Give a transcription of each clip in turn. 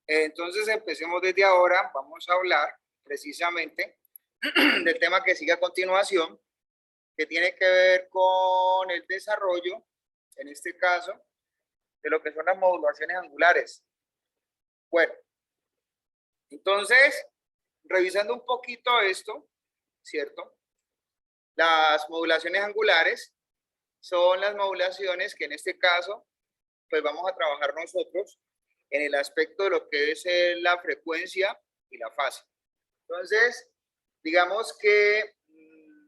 Entonces empecemos desde ahora. Vamos a hablar precisamente del tema que sigue a continuación, que tiene que ver con el desarrollo, en este caso, de lo que son las modulaciones angulares. Bueno, entonces, revisando un poquito esto, ¿cierto? Las modulaciones angulares son las modulaciones que en este caso, pues vamos a trabajar nosotros en el aspecto de lo que es la frecuencia y la fase. Entonces, digamos que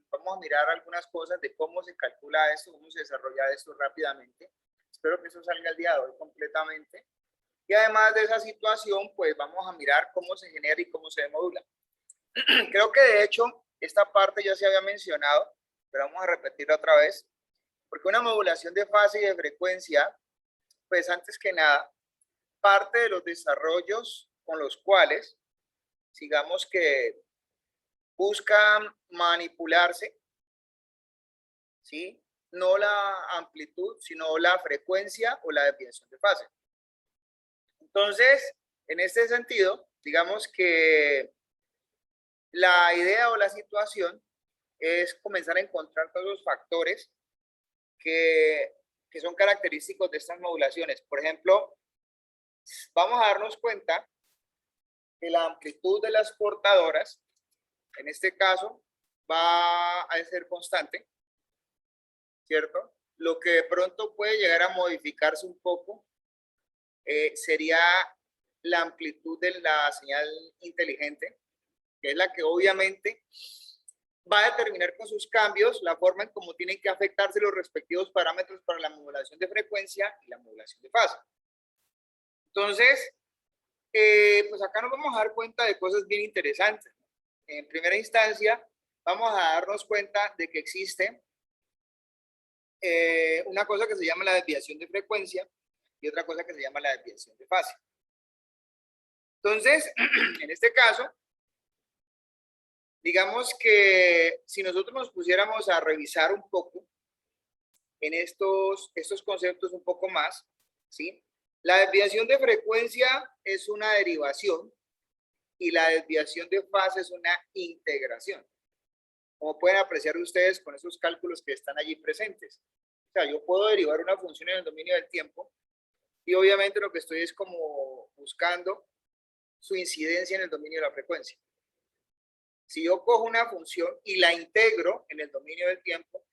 vamos a mirar algunas cosas de cómo se calcula esto, cómo se desarrolla esto rápidamente. Espero que eso salga el día de hoy completamente. Y además de esa situación, pues vamos a mirar cómo se genera y cómo se modula. Creo que de hecho esta parte ya se había mencionado, pero vamos a repetirla otra vez, porque una modulación de fase y de frecuencia, pues antes que nada, parte de los desarrollos con los cuales, digamos que buscan manipularse, ¿sí? No la amplitud, sino la frecuencia o la desviación de fase. Entonces, en este sentido, digamos que la idea o la situación es comenzar a encontrar todos los factores que son característicos de estas modulaciones. Por ejemplo, vamos a darnos cuenta que la amplitud de las portadoras, en este caso, va a ser constante, ¿cierto? Lo que de pronto puede llegar a modificarse un poco sería la amplitud de la señal inteligente, que es la que obviamente va a determinar con sus cambios la forma en cómo tienen que afectarse los respectivos parámetros para la modulación de frecuencia y la modulación de fase. Entonces, pues acá nos vamos a dar cuenta de cosas bien interesantes. En primera instancia, vamos a darnos cuenta de que existe una cosa que se llama la desviación de frecuencia y otra cosa que se llama la desviación de fase. Entonces, en este caso, digamos que si nosotros nos pusiéramos a revisar un poco en estos conceptos un poco más, ¿sí? La desviación de frecuencia es una derivación y la desviación de fase es una integración. Como pueden apreciar ustedes con esos cálculos que están allí presentes. O sea, yo puedo derivar una función en el dominio del tiempo y obviamente lo que estoy es como buscando su incidencia en el dominio de la frecuencia. Si yo cojo una función y la integro en el dominio del tiempo,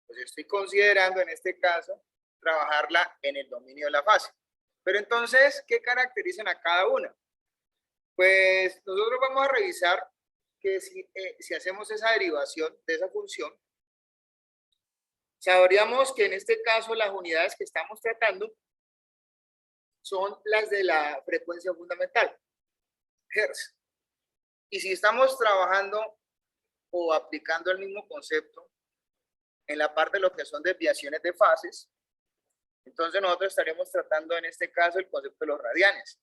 pues estoy considerando en este caso trabajarla en el dominio de la fase. Pero entonces, ¿qué caracterizan a cada una? Pues nosotros vamos a revisar que si hacemos esa derivación de esa función, sabríamos que en este caso las unidades que estamos tratando son las de la frecuencia fundamental, Hertz. Y si estamos trabajando o aplicando el mismo concepto en la parte de lo que son desviaciones de fases, entonces nosotros estaríamos tratando en este caso el concepto de los radianes,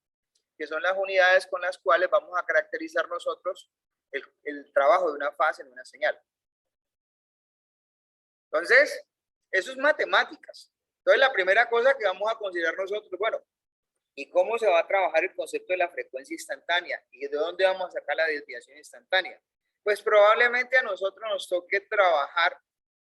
que son las unidades con las cuales vamos a caracterizar nosotros el trabajo de una fase en una señal. Entonces, eso es matemáticas. Entonces, la primera cosa que vamos a considerar nosotros, bueno, ¿y cómo se va a trabajar el concepto de la frecuencia instantánea? ¿Y de dónde vamos a sacar la desviación instantánea? Pues probablemente a nosotros nos toque trabajar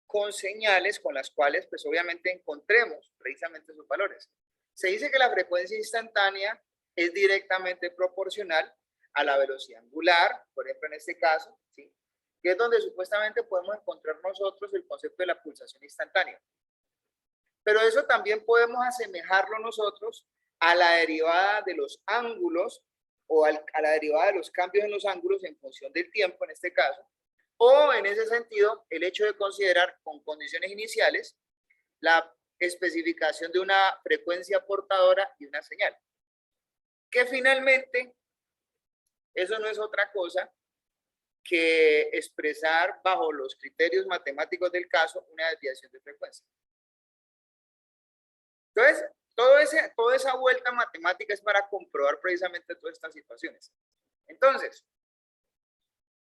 con señales con las cuales, pues obviamente encontremos precisamente esos valores. Se dice que la frecuencia instantánea es directamente proporcional a la velocidad angular, por ejemplo en este caso, ¿sí? Que es donde supuestamente podemos encontrar nosotros el concepto de la pulsación instantánea. Pero eso también podemos asemejarlo nosotros a la derivada de los ángulos o a la derivada de los cambios en los ángulos en función del tiempo en este caso, o en ese sentido el hecho de considerar con condiciones iniciales la especificación de una frecuencia portadora y una señal, que finalmente eso no es otra cosa que expresar bajo los criterios matemáticos del caso una desviación de frecuencia. Entonces, toda esa vuelta matemática es para comprobar precisamente todas estas situaciones. Entonces,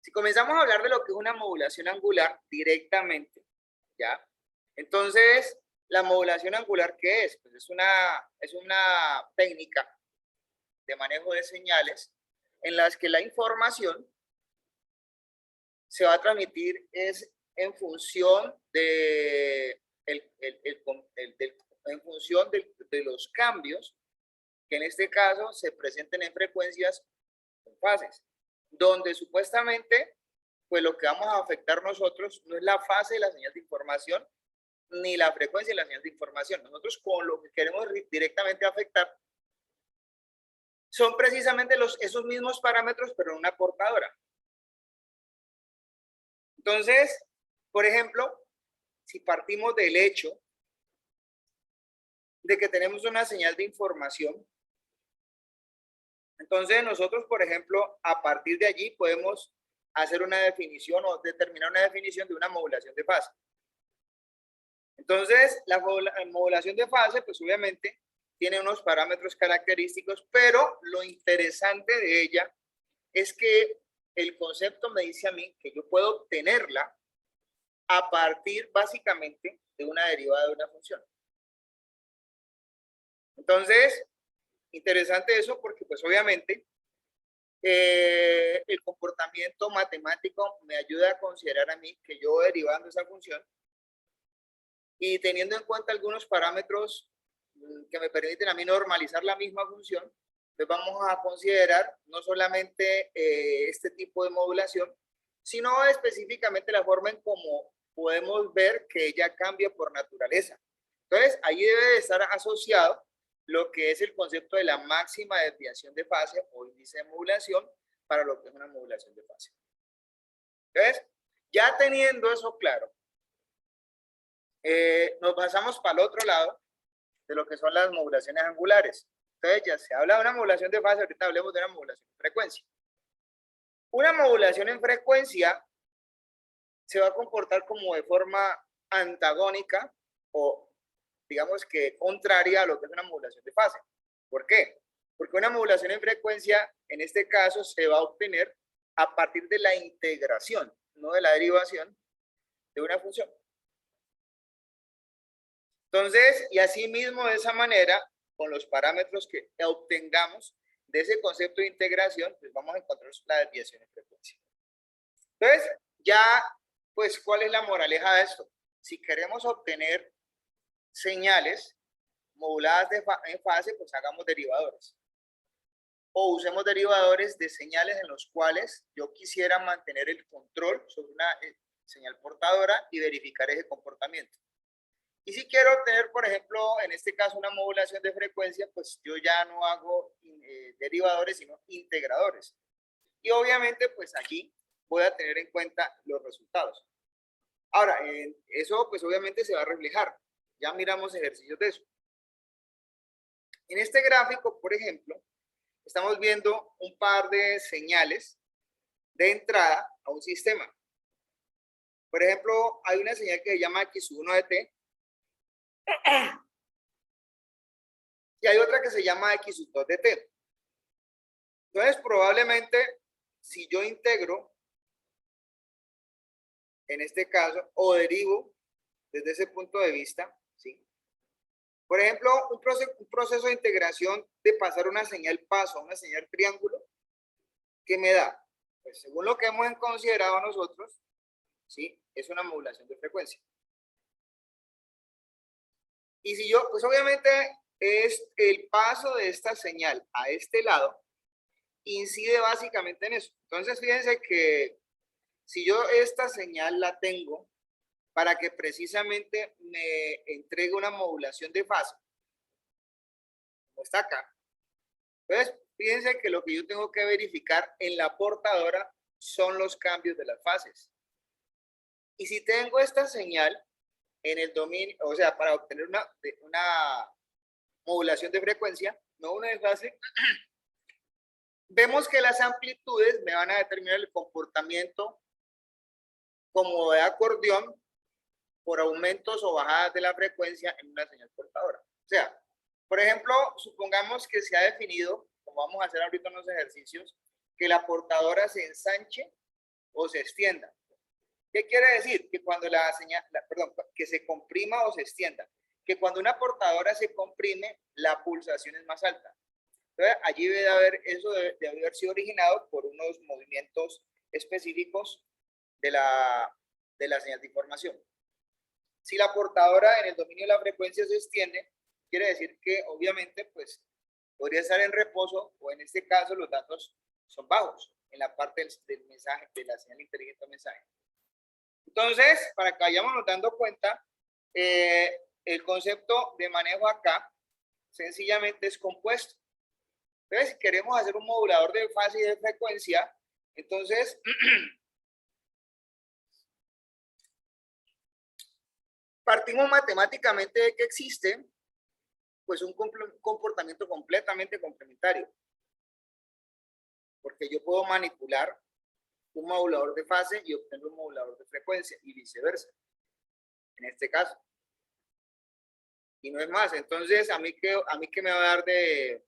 si comenzamos a hablar de lo que es una modulación angular directamente, ¿ya? Entonces, La modulación angular, ¿qué es? Pues es una técnica de manejo de señales en las que la información se va a transmitir es en función de, en función de los cambios que en este caso se presenten en frecuencias en fases, donde supuestamente pues lo que vamos a afectar nosotros no es la fase de la señal de información ni la frecuencia de la señal de información. Nosotros con lo que queremos directamente afectar son precisamente esos mismos parámetros, pero en una portadora. Entonces, por ejemplo, si partimos del hecho de que tenemos una señal de información, entonces nosotros, por ejemplo, a partir de allí podemos hacer una definición o determinar una definición de una modulación de fase. Entonces, la modulación de fase, pues obviamente tiene unos parámetros característicos, pero lo interesante de ella es que el concepto me dice a mí que yo puedo obtenerla a partir básicamente de una derivada de una función. Entonces, interesante eso porque pues obviamente el comportamiento matemático me ayuda a considerar a mí que yo derivando esa función y teniendo en cuenta algunos parámetros que me permiten a mí normalizar la misma función, pues vamos a considerar no solamente este tipo de modulación, sino específicamente la forma en cómo podemos ver que ella cambia por naturaleza. Entonces, ahí debe de estar asociado lo que es el concepto de la máxima desviación de fase o índice de modulación para lo que es una modulación de fase. Entonces, ya teniendo eso claro, nos pasamos para el otro lado de lo que son las modulaciones angulares. Entonces, ya se habla de una modulación de fase, ahorita hablemos de una modulación de frecuencia. Una modulación en frecuencia se va a comportar como de forma antagónica o digamos que contraria a lo que es una modulación de fase. ¿Por qué? Porque una modulación en frecuencia, en este caso, se va a obtener a partir de la integración, no de la derivación de una función. Entonces, y así mismo de esa manera, con los parámetros que obtengamos de ese concepto de integración, pues vamos a encontrar la desviación en frecuencia. Entonces, ya, pues, ¿cuál es la moraleja de esto? Si queremos obtener señales moduladas en fase, pues hagamos derivadores. O usemos derivadores de señales en los cuales yo quisiera mantener el control sobre una señal portadora y verificar ese comportamiento. Y si quiero obtener, por ejemplo, en este caso una modulación de frecuencia, pues yo ya no hago derivadores, sino integradores. Y obviamente, pues aquí voy a tener en cuenta los resultados. Ahora, eso pues obviamente se va a reflejar. Ya miramos ejercicios de eso. En este gráfico, por ejemplo, estamos viendo un par de señales de entrada a un sistema. Por ejemplo, hay una señal que se llama X1 de T y hay otra que se llama X2 de T. Entonces, probablemente, si yo integro, en este caso, o derivo desde ese punto de vista, ¿sí? Por ejemplo, un proceso de integración de pasar una señal paso a una señal triángulo, ¿qué me da? Pues según lo que hemos considerado nosotros, ¿sí? Es una modulación de frecuencia. Y si yo, pues obviamente es el paso de esta señal a este lado, incide básicamente en eso. Entonces, fíjense que si yo esta señal la tengo para que precisamente me entregue una modulación de fase, como está acá. Entonces, fíjense que lo que yo tengo que verificar en la portadora son los cambios de las fases. Y si tengo esta señal en el dominio, o sea, para obtener una modulación de frecuencia, no una de fase, vemos que las amplitudes me van a determinar el comportamiento como de acordeón por aumentos o bajadas de la frecuencia en una señal portadora. O sea, por ejemplo, supongamos que se ha definido, como vamos a hacer ahorita en los ejercicios, que la portadora se ensanche o se extienda. ¿Qué quiere decir? Que cuando la señal, perdón, que se comprima o se extienda. que cuando una portadora se comprime, la pulsación es más alta. Entonces, allí debe haber, eso debe haber sido originado por unos movimientos específicos de la señal de información. Si la portadora en el dominio de la frecuencia se extiende, quiere decir que obviamente pues podría estar en reposo, o en este caso los datos son bajos en la parte del mensaje, de la señal inteligente de mensaje. Entonces, para que vayamos dando cuenta, el concepto de manejo acá sencillamente es compuesto. Entonces, si queremos hacer un modulador de fase y de frecuencia, entonces partimos matemáticamente de que existe pues un comportamiento completamente complementario, porque yo puedo manipular un modulador de fase y obtener un modulador de frecuencia y viceversa, en este caso. Y no es más. Entonces, ¿a mí qué me va a dar de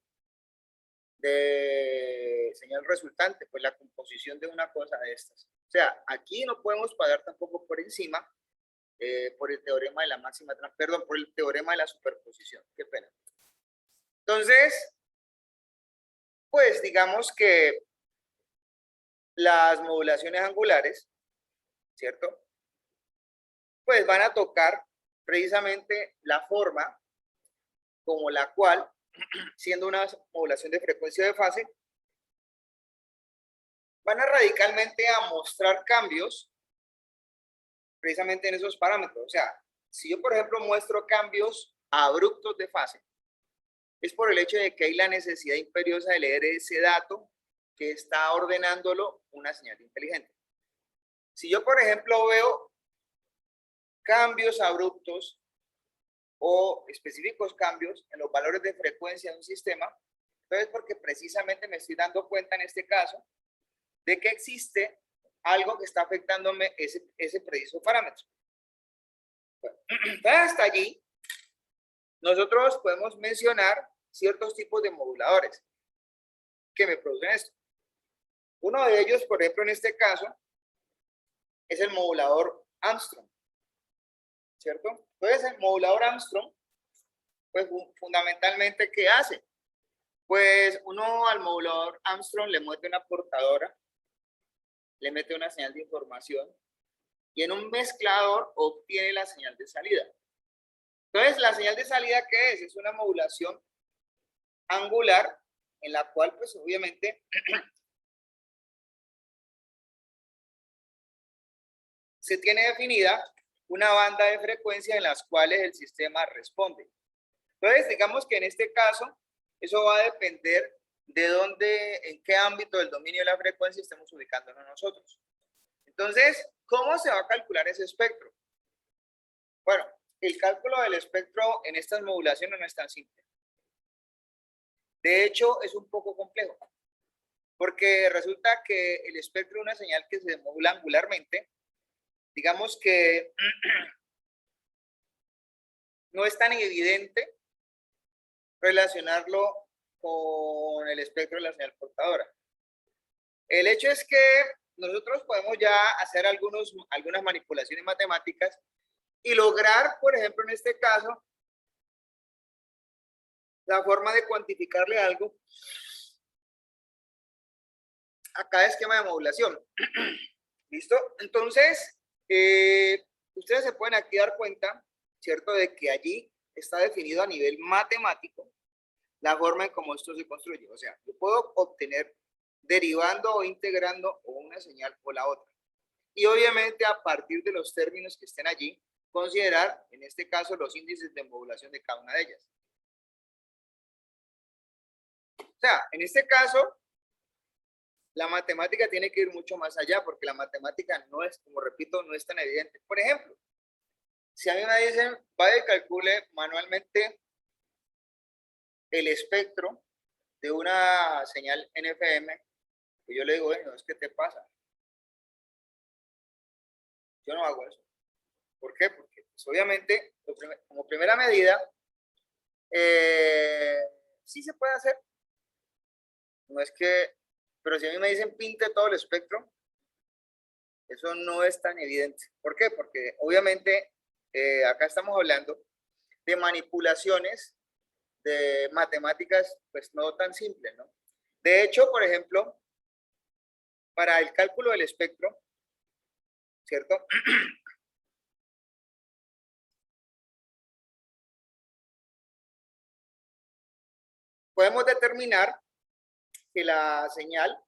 señal resultante? Pues la composición de una cosa de estas. O sea, aquí no podemos pagar tampoco por encima por el teorema de la máxima, perdón, por el teorema de la superposición. Qué pena. Entonces, pues digamos que las modulaciones angulares, ¿cierto? Pues van a tocar precisamente la forma como la cual, siendo una modulación de frecuencia de fase, van a radicalmente a mostrar cambios precisamente en esos parámetros. O sea, si yo, por ejemplo, muestro cambios abruptos de fase, es por el hecho de que hay la necesidad imperiosa de leer ese dato que está ordenándolo una señal inteligente. Si yo, por ejemplo, veo cambios abruptos o específicos cambios en los valores de frecuencia de un sistema, entonces porque precisamente me estoy dando cuenta en este caso de que existe algo que está afectándome ese preciso parámetro. Bueno, hasta allí nosotros podemos mencionar ciertos tipos de moduladores que me producen esto. Uno de ellos, por ejemplo, en este caso, es el modulador Armstrong, ¿cierto? Entonces, el modulador Armstrong, pues fundamentalmente, ¿qué hace? Pues uno al modulador Armstrong le mete una portadora, le mete una señal de información y en un mezclador obtiene la señal de salida. Entonces, la señal de salida, ¿qué es? Es una modulación angular en la cual, pues obviamente, se tiene definida una banda de frecuencia en las cuales el sistema responde. Entonces, digamos que en este caso, eso va a depender de dónde, en qué ámbito del dominio de la frecuencia estemos ubicándonos nosotros. Entonces, ¿cómo se va a calcular ese espectro? Bueno, el cálculo del espectro en estas modulaciones no es tan simple. De hecho, es un poco complejo, porque resulta que el espectro de una señal que se modula angularmente, digamos que no es tan evidente relacionarlo con el espectro de la señal portadora. El hecho es que nosotros podemos ya hacer algunas manipulaciones matemáticas y lograr, por ejemplo, en este caso, la forma de cuantificarle algo a cada esquema de modulación. ¿Listo? Entonces, ustedes se pueden aquí dar cuenta, ¿cierto?, de que allí está definido a nivel matemático la forma en cómo esto se construye. O sea, yo puedo obtener derivando o integrando o una señal o la otra. Y obviamente a partir de los términos que estén allí, considerar, en este caso, los índices de modulación de cada una de ellas. O sea, en este caso, la matemática tiene que ir mucho más allá, porque la matemática no es, como repito, no es tan evidente. Por ejemplo, si a mí me dicen, vaya y calcule manualmente el espectro de una señal NFM, pues yo le digo, bueno, ¿qué te pasa? Yo no hago eso. ¿Por qué? Porque pues, obviamente, como primera medida, sí se puede hacer. No es que, pero si a mí me dicen pinte todo el espectro, eso no es tan evidente. ¿Por qué? Porque obviamente acá estamos hablando de manipulaciones de matemáticas, pues no tan simples, ¿no? De hecho, por ejemplo, para el cálculo del espectro, ¿cierto? Podemos determinar que la señal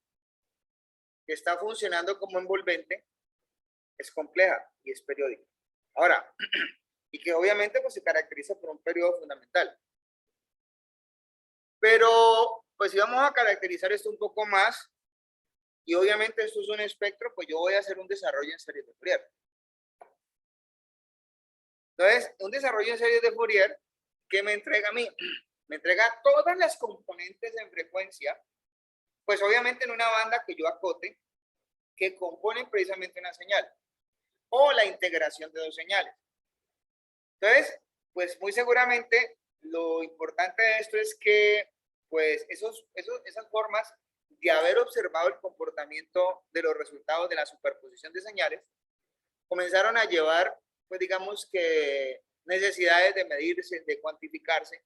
que está funcionando como envolvente es compleja y es periódica. Ahora, y que obviamente pues se caracteriza por un periodo fundamental. Pero pues si vamos a caracterizar esto un poco más, y obviamente esto es un espectro, pues yo voy a hacer un desarrollo en series de Fourier. Entonces, un desarrollo en series de Fourier, ¿qué me entrega a mí? Me entrega todas las componentes en frecuencia, pues obviamente en una banda que yo acote, que componen precisamente una señal, o la integración de dos señales. Entonces, pues muy seguramente lo importante de esto es que, pues esas formas de haber observado el comportamiento de los resultados de la superposición de señales, comenzaron a llevar, pues digamos que necesidades de medirse, de cuantificarse,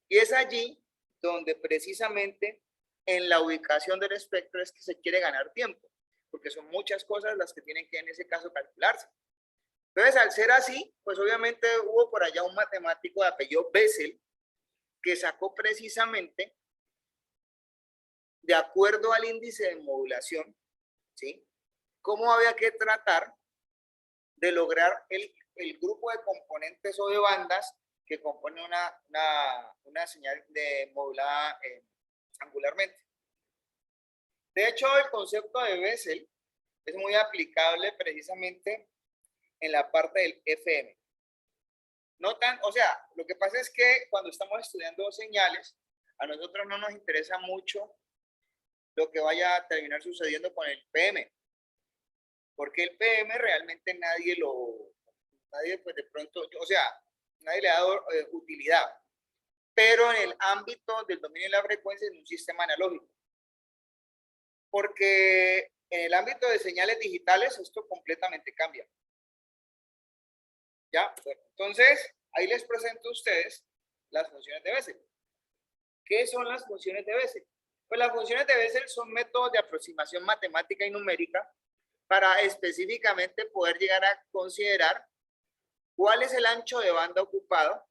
y es allí donde precisamente en la ubicación del espectro es que se quiere ganar tiempo, porque son muchas cosas las que tienen que en ese caso calcularse. Entonces, al ser así, pues obviamente hubo por allá un matemático de apellido Bessel que sacó precisamente, de acuerdo al índice de modulación, ¿sí?, cómo había que tratar de lograr el grupo de componentes o de bandas que compone una señal de modulada angularmente. De hecho, el concepto de Bessel es muy aplicable precisamente en la parte del FM. No tan, o sea, lo que pasa es que cuando estamos estudiando señales, a nosotros no nos interesa mucho lo que vaya a terminar sucediendo con el PM, porque el PM realmente nadie pues de pronto, o sea, nadie le ha dado utilidad, pero en el ámbito del dominio de la frecuencia en un sistema analógico, porque en el ámbito de señales digitales esto completamente cambia. ¿Ya? Bueno, entonces, ahí les presento a ustedes las funciones de Bessel. ¿Qué son las funciones de Bessel? Pues las funciones de Bessel son métodos de aproximación matemática y numérica para específicamente poder llegar a considerar cuál es el ancho de banda ocupado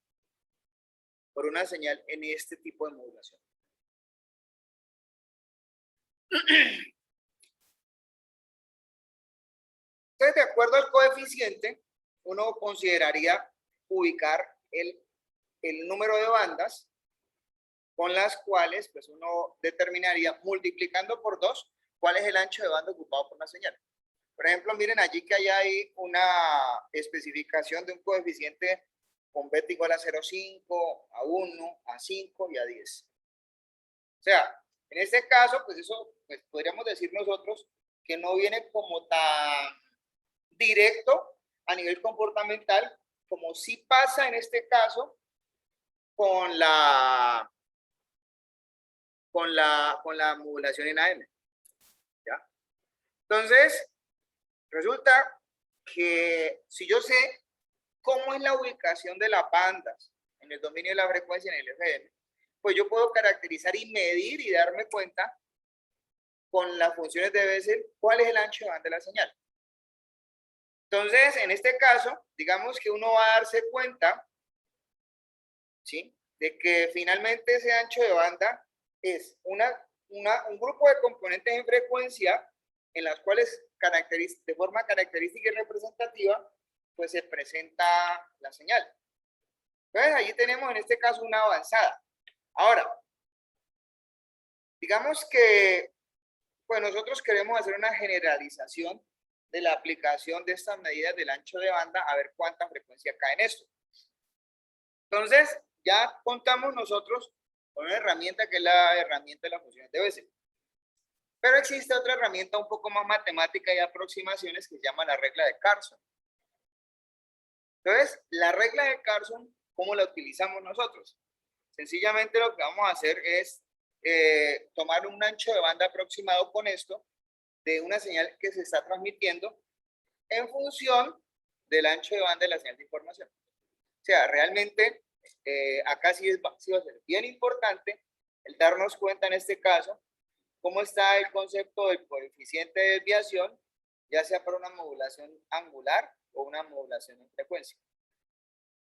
por una señal en este tipo de modulación. Entonces, de acuerdo al coeficiente, uno consideraría ubicar el número de bandas con las cuales pues uno determinaría, multiplicando por 2, cuál es el ancho de banda ocupado por una señal. Por ejemplo, miren allí que hay una especificación de un coeficiente con beta igual a 0,5, a 1, a 5 y a 10. O sea, en este caso, pues eso pues podríamos decir nosotros que no viene como tan directo a nivel comportamental, como sí pasa en este caso con la modulación en AM. ¿Ya? Entonces, resulta que si yo sé cómo es la ubicación de las bandas en el dominio de la frecuencia en el FM, pues yo puedo caracterizar y medir y darme cuenta con las funciones de Bessel cuál es el ancho de banda de la señal. Entonces, en este caso, digamos que uno va a darse cuenta, ¿sí?, de que finalmente ese ancho de banda es un grupo de componentes en frecuencia en las cuales de forma característica y representativa, pues se presenta la señal. Entonces, allí tenemos en este caso una avanzada. Ahora, digamos que pues nosotros queremos hacer una generalización de la aplicación de estas medidas del ancho de banda, a ver cuánta frecuencia cae en esto. Entonces, ya contamos nosotros con una herramienta que es la herramienta de las funciones de Bessel. Pero existe otra herramienta un poco más matemática y aproximaciones que se llama la regla de Carson. Entonces, la regla de Carson, ¿cómo la utilizamos nosotros? Sencillamente lo que vamos a hacer es tomar un ancho de banda aproximado con esto de una señal que se está transmitiendo en función del ancho de banda de la señal de información. O sea, realmente acá sí va a ser bien importante el darnos cuenta en este caso cómo está el concepto del coeficiente de desviación, ya sea para una modulación angular o una modulación en frecuencia.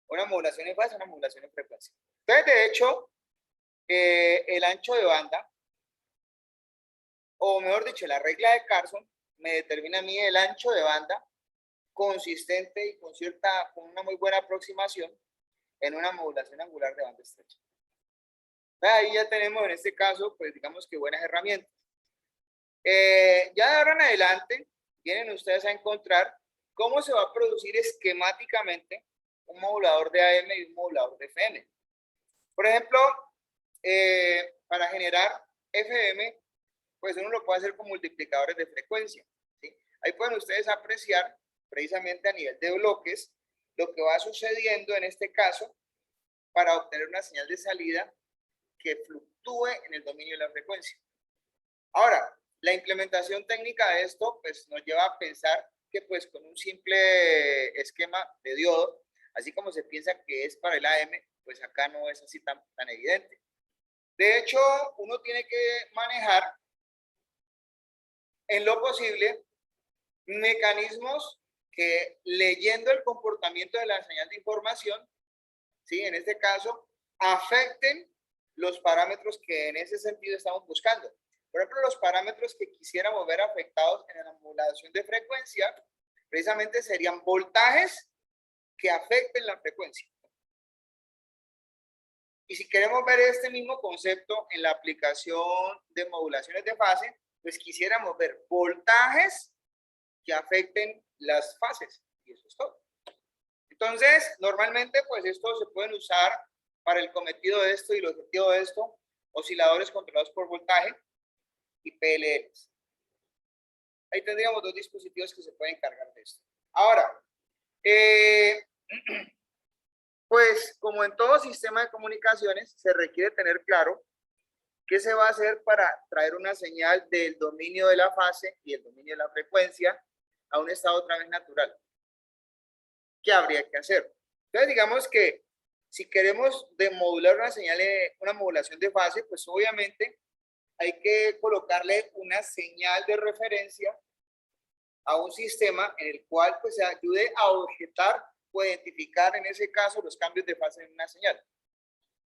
Una modulación en fase, una modulación en frecuencia. Entonces, de hecho, el ancho de banda, o mejor dicho, la regla de Carson, me determina a mí el ancho de banda consistente y con una muy buena aproximación en una modulación angular de banda estrecha. Ahí ya tenemos en este caso, pues digamos que buenas herramientas. Ya de ahora en adelante, vienen ustedes a encontrar cómo se va a producir esquemáticamente un modulador de AM y un modulador de FM. Por ejemplo, para generar FM, pues uno lo puede hacer con multiplicadores de frecuencia, ¿sí? Ahí pueden ustedes apreciar precisamente a nivel de bloques lo que va sucediendo en este caso para obtener una señal de salida que fluctúe en el dominio de la frecuencia. Ahora, la implementación técnica de esto pues nos lleva a pensar que pues con un simple esquema de diodo, así como se piensa que es para el AM, pues acá no es así tan evidente. De hecho, uno tiene que manejar en lo posible mecanismos que, leyendo el comportamiento de la señal de información, ¿sí? En este caso, afecten los parámetros que en ese sentido estamos buscando. Por ejemplo, los parámetros que quisiéramos ver afectados en la modulación de frecuencia, precisamente serían voltajes que afecten la frecuencia. Y si queremos ver este mismo concepto en la aplicación de modulaciones de fase, pues quisiéramos ver voltajes que afecten las fases. Y eso es todo. Entonces, normalmente, pues estos se pueden usar para el cometido de esto y el objetivo de esto, osciladores controlados por voltaje y PLLs. Ahí tendríamos dos dispositivos que se pueden encargar de esto. Ahora, pues como en todo sistema de comunicaciones, se requiere tener claro qué se va a hacer para traer una señal del dominio de la fase y el dominio de la frecuencia a un estado otra vez natural. ¿Qué habría que hacer? Entonces, digamos que si queremos demodular una señal, una modulación de fase, pues obviamente hay que colocarle una señal de referencia a un sistema en el cual pues se ayude a objetar o identificar en ese caso los cambios de fase en una señal.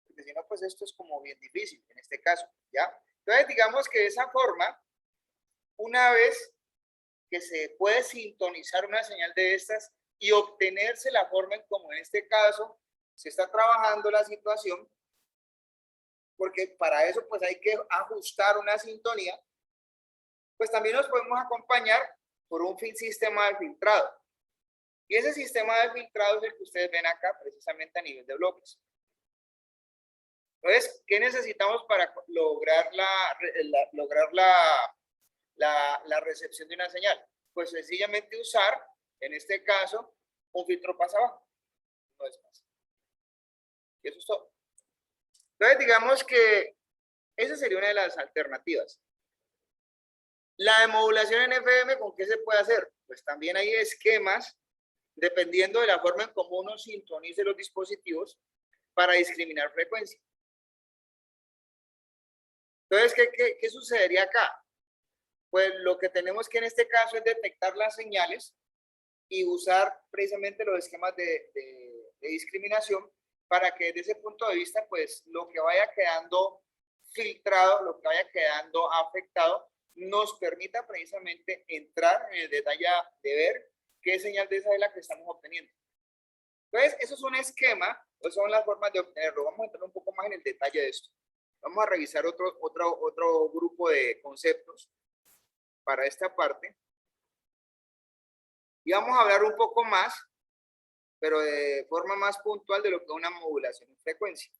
Porque si no, pues esto es como bien difícil en este caso, ¿ya? Entonces, digamos que de esa forma, una vez que se puede sintonizar una señal de estas y obtenerse la forma en como en este caso se está trabajando la situación, porque para eso pues hay que ajustar una sintonía, pues también nos podemos acompañar por un sistema de filtrado. Y ese sistema de filtrado es el que ustedes ven acá, precisamente a nivel de bloques. Entonces, ¿qué necesitamos para lograr la recepción de una señal? Pues sencillamente usar, en este caso, un filtro pasabajo. No es más. Y eso es todo. Entonces, digamos que esa sería una de las alternativas. La demodulación en FM, ¿con qué se puede hacer? Pues también hay esquemas, dependiendo de la forma en cómo uno sintonice los dispositivos para discriminar frecuencia. Entonces, ¿qué sucedería acá? Pues lo que tenemos que en este caso es detectar las señales y usar precisamente los esquemas de discriminación para que desde ese punto de vista, pues lo que vaya quedando filtrado, lo que vaya quedando afectado, nos permita precisamente entrar en el detalle de ver qué señal de esa es la que estamos obteniendo. Entonces, eso es un esquema, o son las formas de obtenerlo. Vamos a entrar un poco más en el detalle de esto. Vamos a revisar otro grupo de conceptos para esta parte. Y vamos a hablar un poco más, pero de forma más puntual de lo que es una modulación en frecuencia.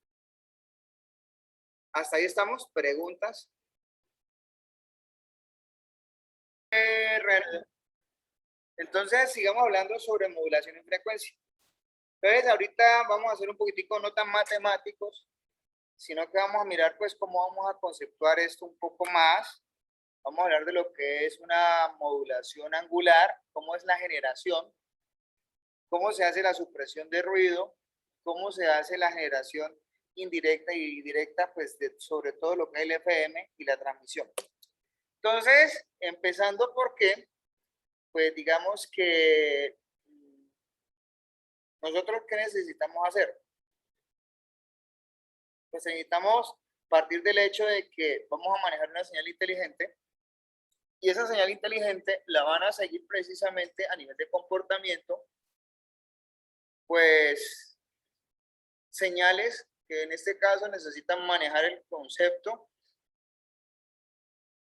Hasta ahí estamos. ¿Preguntas? Entonces, sigamos hablando sobre modulación en frecuencia. Entonces, ahorita vamos a hacer un poquitico no tan matemáticos, sino que vamos a mirar pues cómo vamos a conceptuar esto un poco más. Vamos a hablar de lo que es una modulación angular, cómo es la generación, cómo se hace la supresión de ruido, cómo se hace la generación indirecta y directa, pues sobre todo lo que es el FM y la transmisión. Entonces, empezando porque, pues digamos que nosotros, ¿qué necesitamos hacer? Pues necesitamos partir del hecho de que vamos a manejar una señal inteligente y esa señal inteligente la van a seguir precisamente a nivel de comportamiento, pues señales que en este caso necesitan manejar el concepto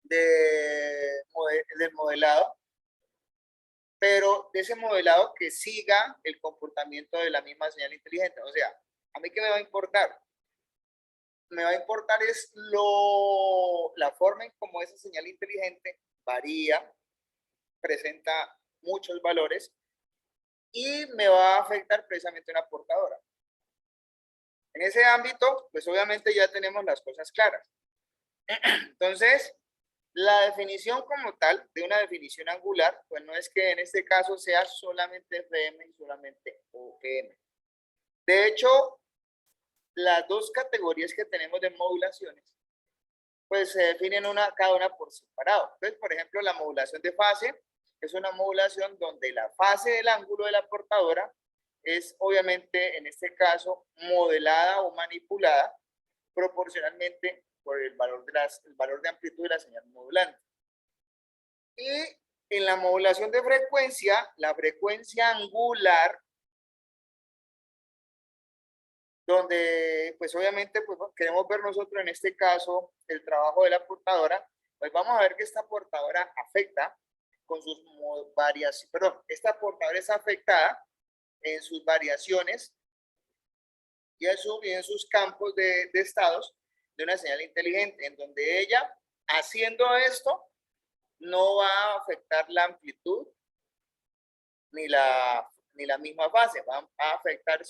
del modelado, pero de ese modelado que siga el comportamiento de la misma señal inteligente. O sea, ¿a mí qué me va a importar? Me va a importar es la forma en cómo esa señal inteligente varía, presenta muchos valores y me va a afectar precisamente una portadora. En ese ámbito, pues obviamente ya tenemos las cosas claras. Entonces, la definición como tal de una definición angular, pues no es que en este caso sea solamente FM y solamente OM. De hecho, las dos categorías que tenemos de modulaciones, pues se definen cada una por separado. Entonces, por ejemplo, la modulación de fase es una modulación donde la fase del ángulo de la portadora es obviamente, en este caso, modelada o manipulada proporcionalmente por el valor de amplitud de la señal modulante. Y en la modulación de frecuencia, la frecuencia angular, donde pues obviamente pues, queremos ver nosotros en este caso el trabajo de la portadora, pues vamos a ver que esta portadora afecta con sus variaciones, perdón, esta portadora es afectada en sus variaciones y en sus campos de estados de una señal inteligente, en donde ella, haciendo esto, no va a afectar la amplitud ni la misma fase, va a afectar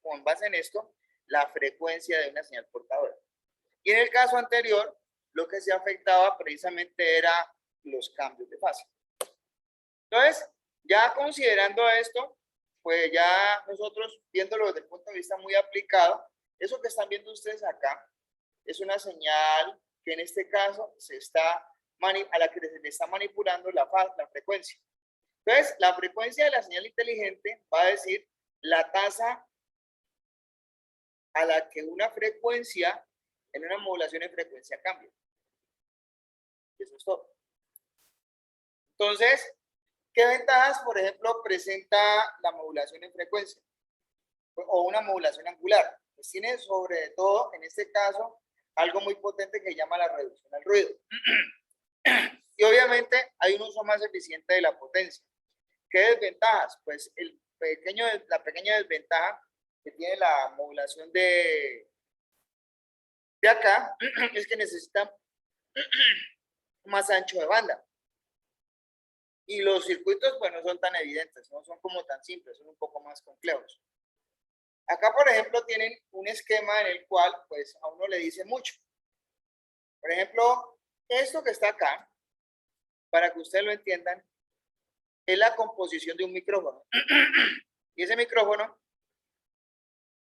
con base en esto la frecuencia de una señal portadora. Y en el caso anterior, lo que se afectaba precisamente era los cambios de fase. Entonces, ya considerando esto, pues ya nosotros viéndolo desde el punto de vista muy aplicado, eso que están viendo ustedes acá es una señal que en este caso a la que se le está manipulando la frecuencia. Entonces, la frecuencia de la señal inteligente va a decir la tasa a la que una frecuencia en una modulación de frecuencia cambia. Eso es todo. Entonces, ¿qué ventajas, por ejemplo, presenta la modulación en frecuencia? O una modulación angular. Pues tiene sobre todo, en este caso, algo muy potente que llama la reducción al ruido. Y obviamente hay un uso más eficiente de la potencia. ¿Qué desventajas? Pues la pequeña desventaja que tiene la modulación de acá es que necesita más ancho de banda. Y los circuitos, pues no son tan evidentes, no son como tan simples, son un poco más complejos. Acá, por ejemplo, tienen un esquema en el cual, pues, a uno le dice mucho. Por ejemplo, esto que está acá, para que ustedes lo entiendan, es la composición de un micrófono. Y ese micrófono,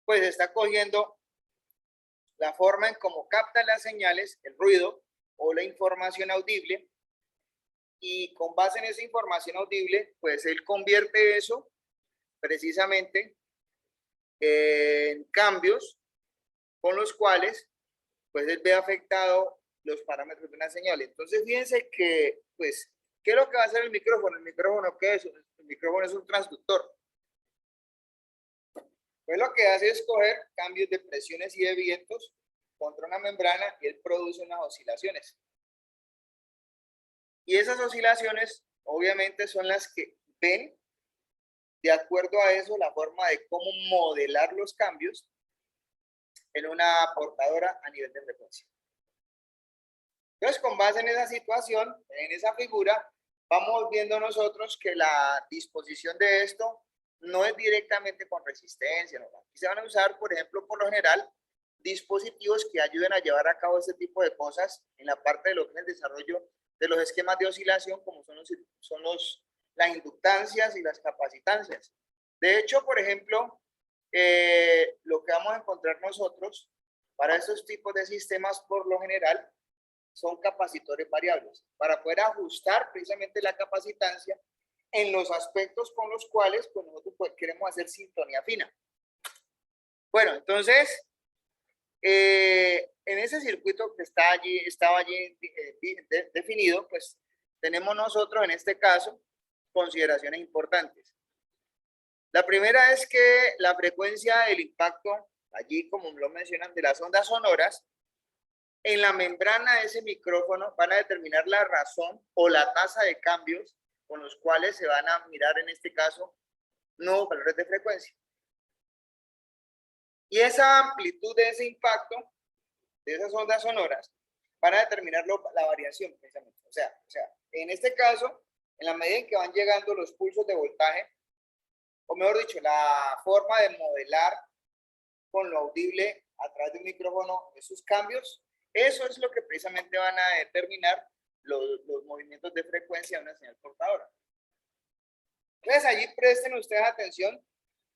pues, está cogiendo la forma en cómo capta las señales, el ruido o la información audible. Y con base en esa información audible, pues, él convierte eso precisamente en cambios con los cuales pues él ve afectado los parámetros de una señal. Entonces fíjense que pues ¿qué es lo que va a hacer el micrófono? ¿El micrófono qué es? El micrófono es un transductor. Pues lo que hace es coger cambios de presiones y de vientos contra una membrana y él produce unas oscilaciones. Y esas oscilaciones obviamente son las que ven de acuerdo a eso la forma de cómo modelar los cambios en una portadora a nivel de frecuencia. Entonces, con base en esa situación, en esa figura, vamos viendo nosotros que la disposición de esto no es directamente con resistencia, ¿no? Aquí se van a usar, por ejemplo, por lo general, dispositivos que ayuden a llevar a cabo este tipo de cosas en la parte de lo que es el desarrollo de los esquemas de oscilación, como son las inductancias y las capacitancias. De hecho, por ejemplo, lo que vamos a encontrar nosotros para estos tipos de sistemas, por lo general, son capacitores variables, para poder ajustar precisamente la capacitancia en los aspectos con los cuales pues, nosotros pues, queremos hacer sintonía fina. Bueno, entonces, en ese circuito que estaba allí definido, pues tenemos nosotros en este caso consideraciones importantes. La primera es que la frecuencia del impacto, allí como lo mencionan, de las ondas sonoras, en la membrana de ese micrófono van a determinar la razón o la tasa de cambios con los cuales se van a mirar en este caso nuevos valores de frecuencia. Y esa amplitud de ese impacto, de esas ondas sonoras, van a determinar la variación precisamente. O sea, en este caso, en la medida en que van llegando los pulsos de voltaje, o mejor dicho, la forma de modelar con lo audible a través de un micrófono esos cambios, eso es lo que precisamente van a determinar los movimientos de frecuencia de una señal portadora. Entonces allí presten ustedes atención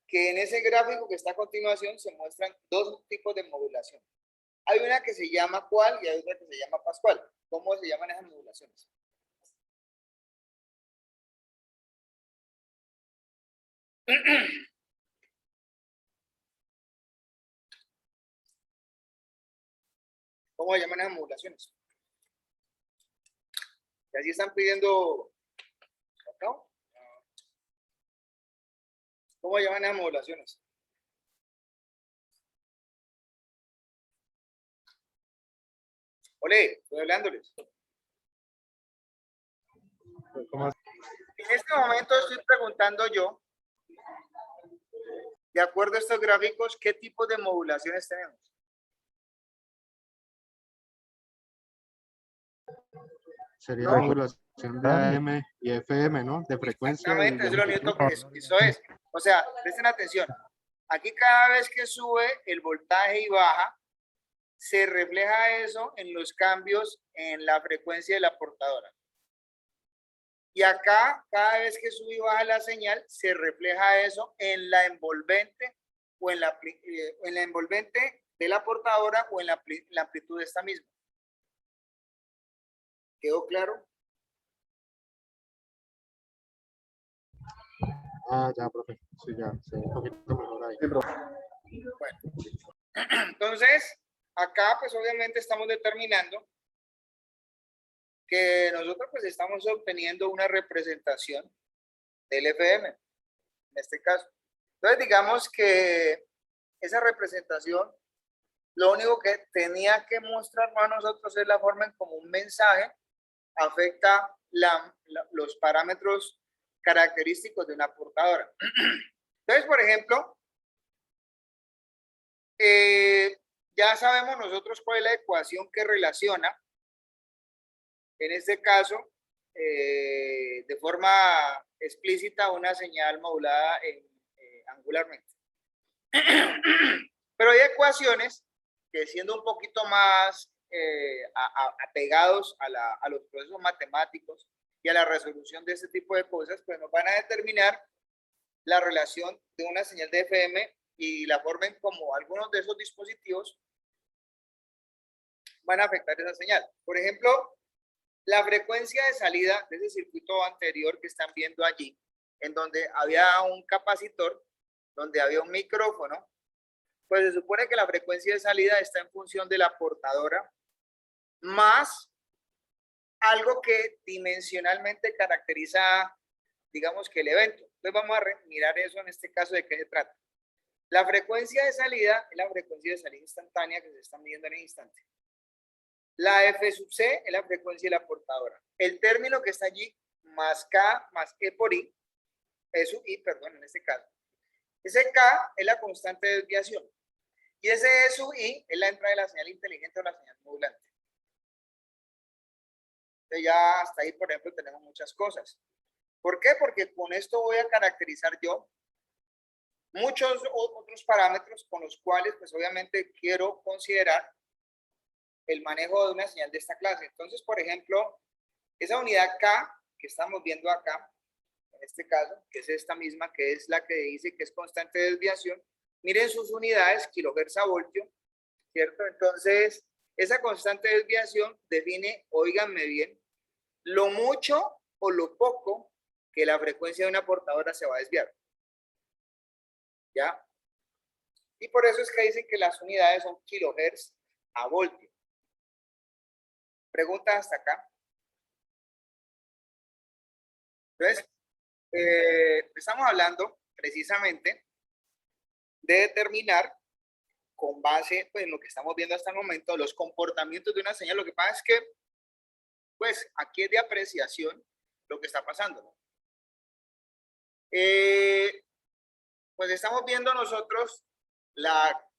que en ese gráfico que está a continuación se muestran dos tipos de modulación. Hay una que se llama cual y hay otra que se llama pascual. ¿Cómo se llaman esas modulaciones? ¿Cómo se llaman esas modulaciones? Y así están pidiendo, ¿no? ¿Cómo se llaman esas modulaciones? Ole, estoy hablándoles. En este momento estoy preguntando yo, de acuerdo a estos gráficos, ¿qué tipo de modulaciones tenemos? Sería la modulación de AM y FM, ¿no? De frecuencia. Exactamente, es lo único que eso es. O sea, presten atención. Aquí cada vez que sube el voltaje y baja, se refleja eso en los cambios en la frecuencia de la portadora. Y acá, cada vez que sube y baja la señal, se refleja eso en la envolvente o en la envolvente de la portadora o en la amplitud de esta misma. ¿Quedó claro? Ah, ya, profe. Sí, ya, se ve un poquito mejor ahí. Sí, profe. Bueno, entonces, acá pues obviamente estamos determinando que nosotros pues estamos obteniendo una representación del FM, en este caso. Entonces, digamos que esa representación, lo único que tenía que mostrarnos a nosotros es la forma en cómo un mensaje afecta los parámetros característicos de una portadora. Entonces, por ejemplo, ya sabemos nosotros cuál es la ecuación que relaciona, en este caso, de forma explícita, una señal modulada angularmente. Pero hay ecuaciones que, siendo un poquito más apegados a los procesos matemáticos y a la resolución de este tipo de cosas, pues nos van a determinar la relación de una señal de FM y la forma en cómo algunos de esos dispositivos van a afectar esa señal. Por ejemplo, la frecuencia de salida de ese circuito anterior que están viendo allí, en donde había un capacitor, donde había un micrófono, pues se supone que la frecuencia de salida está en función de la portadora más algo que dimensionalmente caracteriza, digamos, que el evento. Entonces vamos a mirar eso en este caso, de qué se trata. La frecuencia de salida es la frecuencia de salida instantánea que se está midiendo en el instante. La F sub C es la frecuencia de la portadora. El término que está allí, más K más E por I, E sub I, perdón, en este caso. Ese K es la constante de desviación. Y ese E sub I es la entrada de la señal inteligente o la señal modulante. Entonces ya hasta ahí, por ejemplo, tenemos muchas cosas. ¿Por qué? Porque con esto voy a caracterizar yo muchos otros parámetros con los cuales, pues obviamente, quiero considerar el manejo de una señal de esta clase. Entonces, por ejemplo, esa unidad K que estamos viendo acá, en este caso, que es esta misma, que es la que dice que es constante de desviación, miren sus unidades, kilohertz a voltio, ¿cierto? Entonces, esa constante de desviación define, óiganme bien, lo mucho o lo poco que la frecuencia de una portadora se va a desviar. ¿Ya? Y por eso es que dicen que las unidades son kilohertz a voltio. ¿Preguntas hasta acá? Entonces, estamos hablando precisamente de determinar con base pues, en lo que estamos viendo hasta el momento, los comportamientos de una señal. Lo que pasa es que, pues, aquí es de apreciación lo que está pasando, ¿no? Pues estamos viendo nosotros la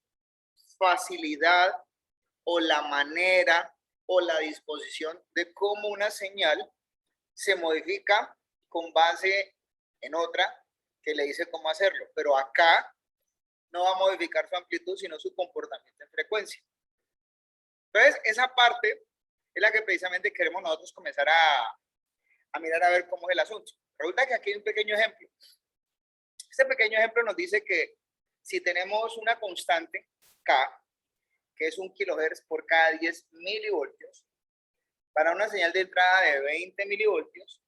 facilidad o la manera o la disposición de cómo una señal se modifica con base en otra que le dice cómo hacerlo. Pero acá no va a modificar su amplitud, sino su comportamiento en frecuencia. Entonces, esa parte es la que precisamente queremos nosotros comenzar a mirar a ver cómo es el asunto. Resulta que aquí hay un pequeño ejemplo. Este pequeño ejemplo nos dice que si tenemos una constante K, que es 1 kilohertz por cada 10 milivoltios, para una señal de entrada de 20 milivoltios,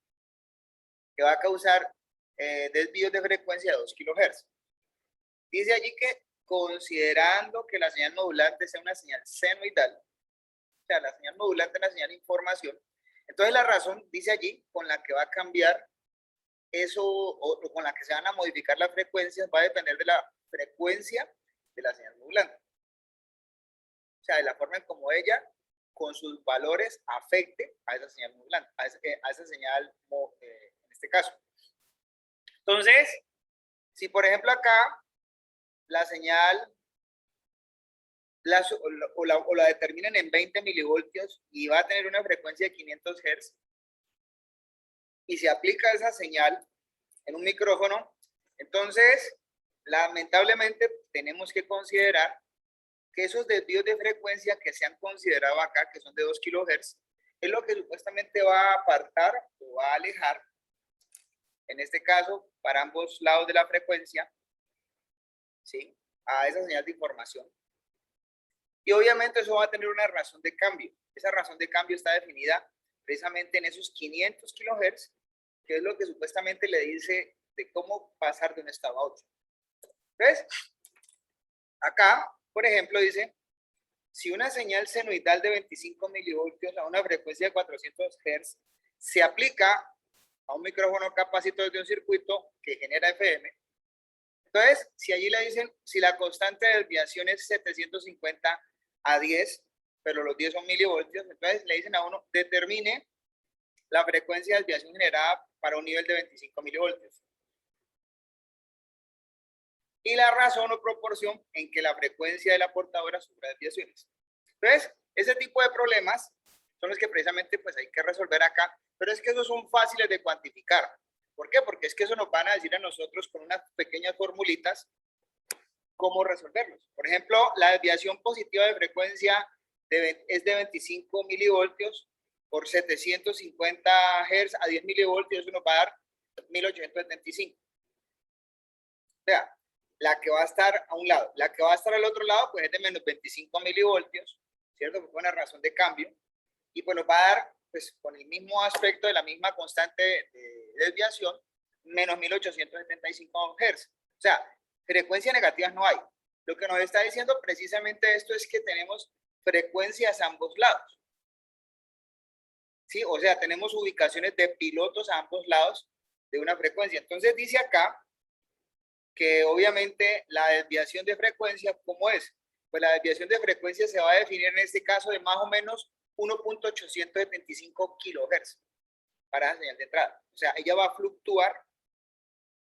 que va a causar desvíos de frecuencia de 2 kilohertz. Dice allí que considerando que la señal modulante sea una señal senoidal, o sea, la señal modulante es una señal de información, entonces la razón, dice allí, con la que va a cambiar eso o con la que se van a modificar las frecuencias va a depender de la frecuencia de la señal modulante. O sea, de la forma en cómo ella, con sus valores, afecte a esa señal modulante, a esa señal, en este caso. Entonces, si por ejemplo acá la señal o la determinan en 20 milivoltios y va a tener una frecuencia de 500 Hz, y se aplica esa señal en un micrófono, entonces, lamentablemente, tenemos que considerar que esos desvíos de frecuencia que se han considerado acá, que son de 2 kHz, es lo que supuestamente va a apartar o va a alejar, en este caso, para ambos lados de la frecuencia, ¿sí?, a esa señal de información. Y obviamente eso va a tener una razón de cambio. Esa razón de cambio está definida precisamente en esos 500 kHz, que es lo que supuestamente le dice de cómo pasar de un estado a otro. ¿Ves? Acá, por ejemplo, dice, si una señal senoidal de 25 milivoltios a una frecuencia de 400 Hz se aplica a un micrófono capacitor de un circuito que genera FM, entonces, si allí le dicen, si la constante de desviación es 750 a 10, pero los 10 son milivoltios, entonces le dicen a uno, determine la frecuencia de desviación generada para un nivel de 25 milivoltios. Y la razón o proporción en que la frecuencia de la portadora sufra desviaciones. Entonces, ese tipo de problemas son los que precisamente pues hay que resolver acá, pero es que esos son fáciles de cuantificar. ¿Por qué? Porque es que eso nos van a decir a nosotros con unas pequeñas formulitas cómo resolverlos. Por ejemplo, la desviación positiva de frecuencia es de 25 milivoltios por 750 Hz a 10 milivoltios, eso nos va a dar 1875. O sea, la que va a estar a un lado. La que va a estar al otro lado, pues es de menos 25 milivoltios, ¿cierto? Por una razón de cambio. Y pues nos va a dar, pues con el mismo aspecto de la misma constante de desviación, menos 1875 Hz. O sea, frecuencias negativas no hay. Lo que nos está diciendo precisamente esto es que tenemos frecuencias a ambos lados. ¿Sí? O sea, tenemos ubicaciones de pilotos a ambos lados de una frecuencia. Entonces dice acá que obviamente la desviación de frecuencia, ¿cómo es? Pues la desviación de frecuencia se va a definir en este caso de más o menos 1.875 kHz para la señal de entrada. O sea, ella va a fluctuar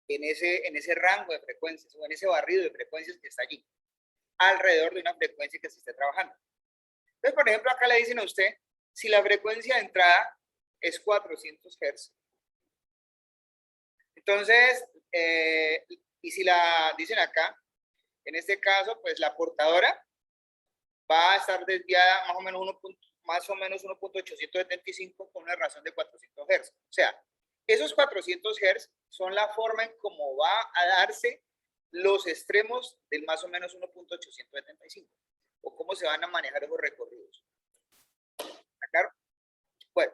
en ese rango de frecuencias o en ese barrido de frecuencias que está allí, alrededor de una frecuencia que se esté trabajando. Entonces, por ejemplo, acá le dicen a usted, si la frecuencia de entrada es 400 Hz, entonces, y si la dicen acá, en este caso, pues la portadora va a estar desviada más o menos 1.875 con una razón de 400 Hz. O sea, esos 400 Hz son la forma en cómo va a darse los extremos del más o menos 1.875 o cómo se van a manejar esos recorridos. ¿Está claro? Bueno,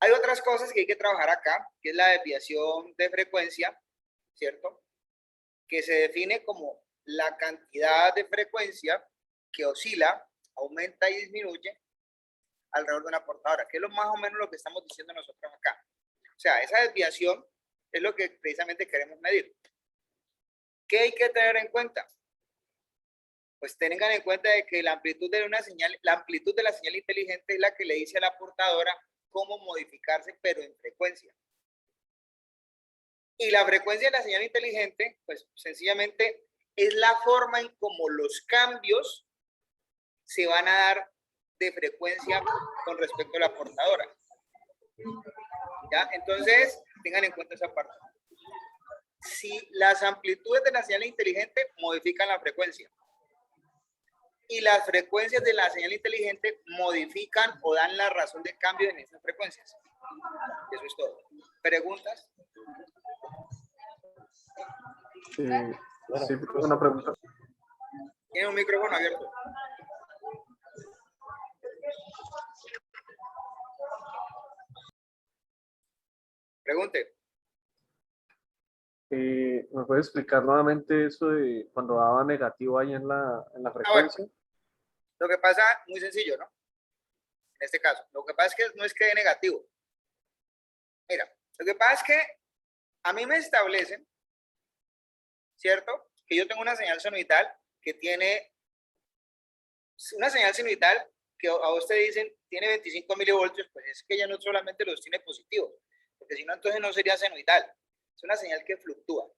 hay otras cosas que hay que trabajar acá, que es la desviación de frecuencia, ¿cierto? Que se define como la cantidad de frecuencia que oscila, aumenta y disminuye alrededor de una portadora, que es lo más o menos lo que estamos diciendo nosotros acá. O sea, esa desviación es lo que precisamente queremos medir. ¿Qué hay que tener en cuenta? Pues tengan en cuenta de que la amplitud de una señal, la amplitud de la señal inteligente es la que le dice a la portadora cómo modificarse, pero en frecuencia. Y la frecuencia de la señal inteligente, pues sencillamente es la forma en cómo los cambios se van a dar de frecuencia con respecto a la portadora. ¿Ya? Entonces, tengan en cuenta esa parte. Si las amplitudes de la señal inteligente modifican la frecuencia y las frecuencias de la señal inteligente modifican o dan la razón de cambio en esas frecuencias. Eso es todo. ¿Preguntas? Sí, una pregunta. Tiene un micrófono abierto. Pregunte. ¿Me puede explicar nuevamente eso de cuando daba negativo ahí en la frecuencia? Lo que pasa, muy sencillo, ¿no? En este caso, lo que pasa es que no es que dé negativo. Mira, lo que pasa es que a mí me establecen, ¿cierto? Que yo tengo una señal sinusoidal que tiene una señal sinusoidal que a usted dicen tiene 25 milivoltios, pues es que ya no solamente los tiene positivos, porque si no, entonces no sería sinusoidal. Es una señal que fluctúa.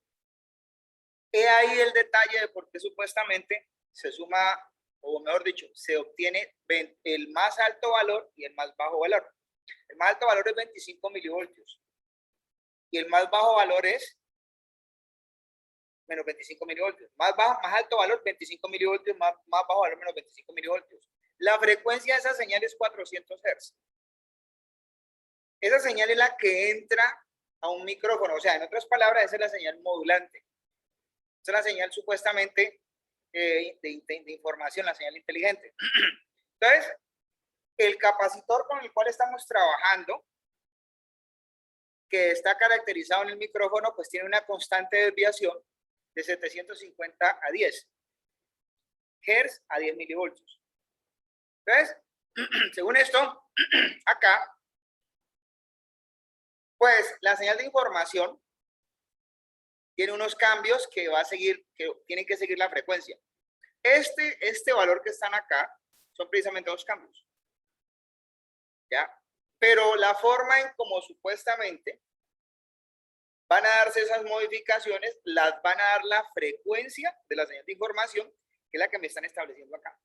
He ahí el detalle de por qué supuestamente se suma, o mejor dicho, se obtiene el más alto valor y el más bajo valor. El más alto valor es 25 milivoltios y el más bajo valor es menos 25 milivoltios. Más alto valor, 25 milivoltios, más bajo valor, menos 25 milivoltios. La frecuencia de esa señal es 400 Hz. Esa señal es la que entra a un micrófono, o sea, en otras palabras, esa es la señal modulante. Esa es la señal supuestamente de información, la señal inteligente. Entonces, el capacitor con el cual estamos trabajando, que está caracterizado en el micrófono, pues tiene una constante desviación de 750 a 10 Hz a 10 milivoltios. Entonces, según esto, acá, pues la señal de información tiene unos cambios que va a seguir, que tienen que seguir la frecuencia. Este valor que están acá son precisamente dos cambios. ¿Ya? Pero la forma en cómo supuestamente van a darse esas modificaciones, las van a dar la frecuencia de la señal de información, que es la que me están estableciendo acá,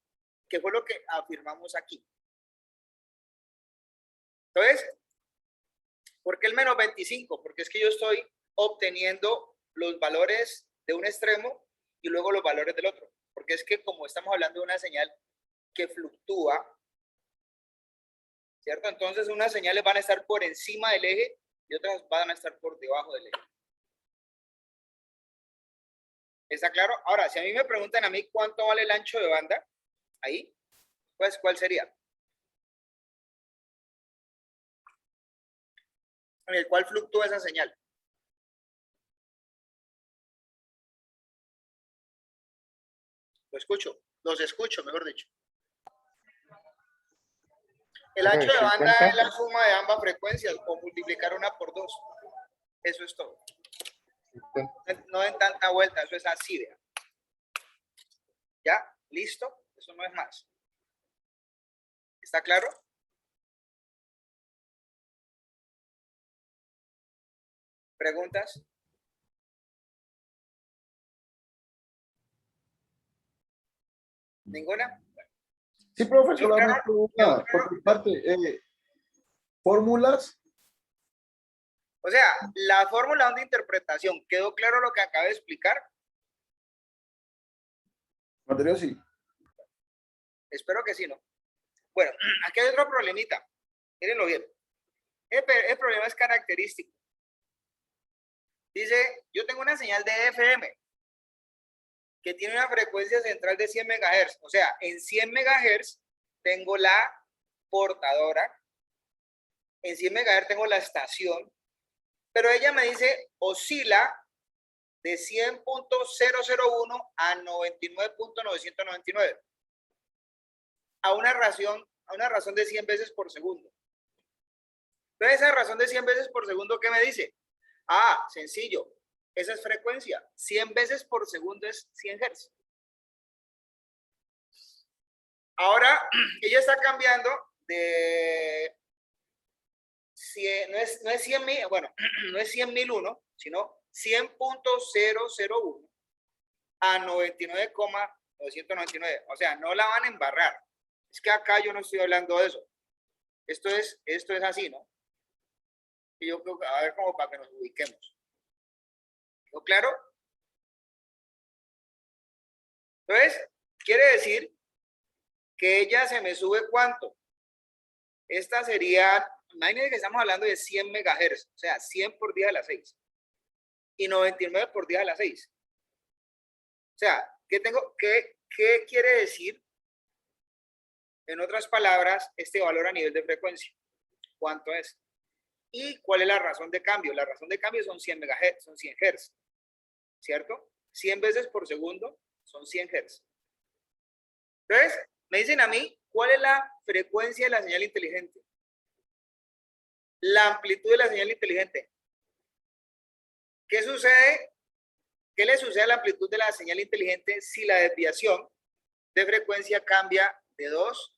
que fue lo que afirmamos aquí. Entonces, ¿por qué el menos 25? Porque es que yo estoy obteniendo los valores de un extremo y luego los valores del otro. Porque es que como estamos hablando de una señal que fluctúa, ¿cierto? Entonces unas señales van a estar por encima del eje y otras van a estar por debajo del eje. ¿Está claro? Ahora, si a mí me preguntan a mí cuánto vale el ancho de banda, ahí, pues, ¿cuál sería? En el cual fluctúa esa señal. Los escucho, mejor dicho. El ancho de banda es la suma de ambas frecuencias o multiplicar una por dos. Eso es todo. No den tanta vuelta, eso es así, vean. ¿Ya? ¿Listo? Eso no es más. ¿Está claro? ¿Preguntas? ¿Ninguna? Sí, profe, solamente una por mi parte. Fórmulas. O sea, la fórmula de interpretación, ¿quedó claro lo que acabo de explicar? Material sí. Espero que sí, ¿no? Bueno, aquí hay otro problemita. Mírenlo bien. El problema es característico. Dice, yo tengo una señal de FM que tiene una frecuencia central de 100 MHz. O sea, en 100 MHz tengo la portadora, en 100 MHz tengo la estación, pero ella me dice, oscila de 100.001 a 99.999 a una razón de 100 veces por segundo. Entonces, esa razón de 100 veces por segundo, ¿qué me dice? Ah, sencillo. Esa es frecuencia. 100 veces por segundo es 100 Hz. Ahora, ella está cambiando de 100, no es 100.000, bueno, no es 100.001, sino 100.001 a 99.999. O sea, no la van a embarrar. Es que acá yo no estoy hablando de eso. Esto es así, ¿no? Y yo creo que, a ver, como para que nos ubiquemos. ¿Quedó claro? Entonces, quiere decir que ella se me sube ¿cuánto? Esta sería, imagínense que estamos hablando de 100 MHz, o sea, 100 por 10 a la 6. Y 99 por 10 a la 6. O sea, ¿qué quiere decir? En otras palabras, este valor a nivel de frecuencia. ¿Cuánto es? ¿Y cuál es la razón de cambio? La razón de cambio son 100 MHz, son 100 Hz. ¿Cierto? 100 veces por segundo son 100 Hz. Entonces, me dicen a mí, ¿cuál es la frecuencia de la señal inteligente? La amplitud de la señal inteligente. ¿Qué sucede? ¿Qué le sucede a la amplitud de la señal inteligente si la desviación de frecuencia cambia de 2,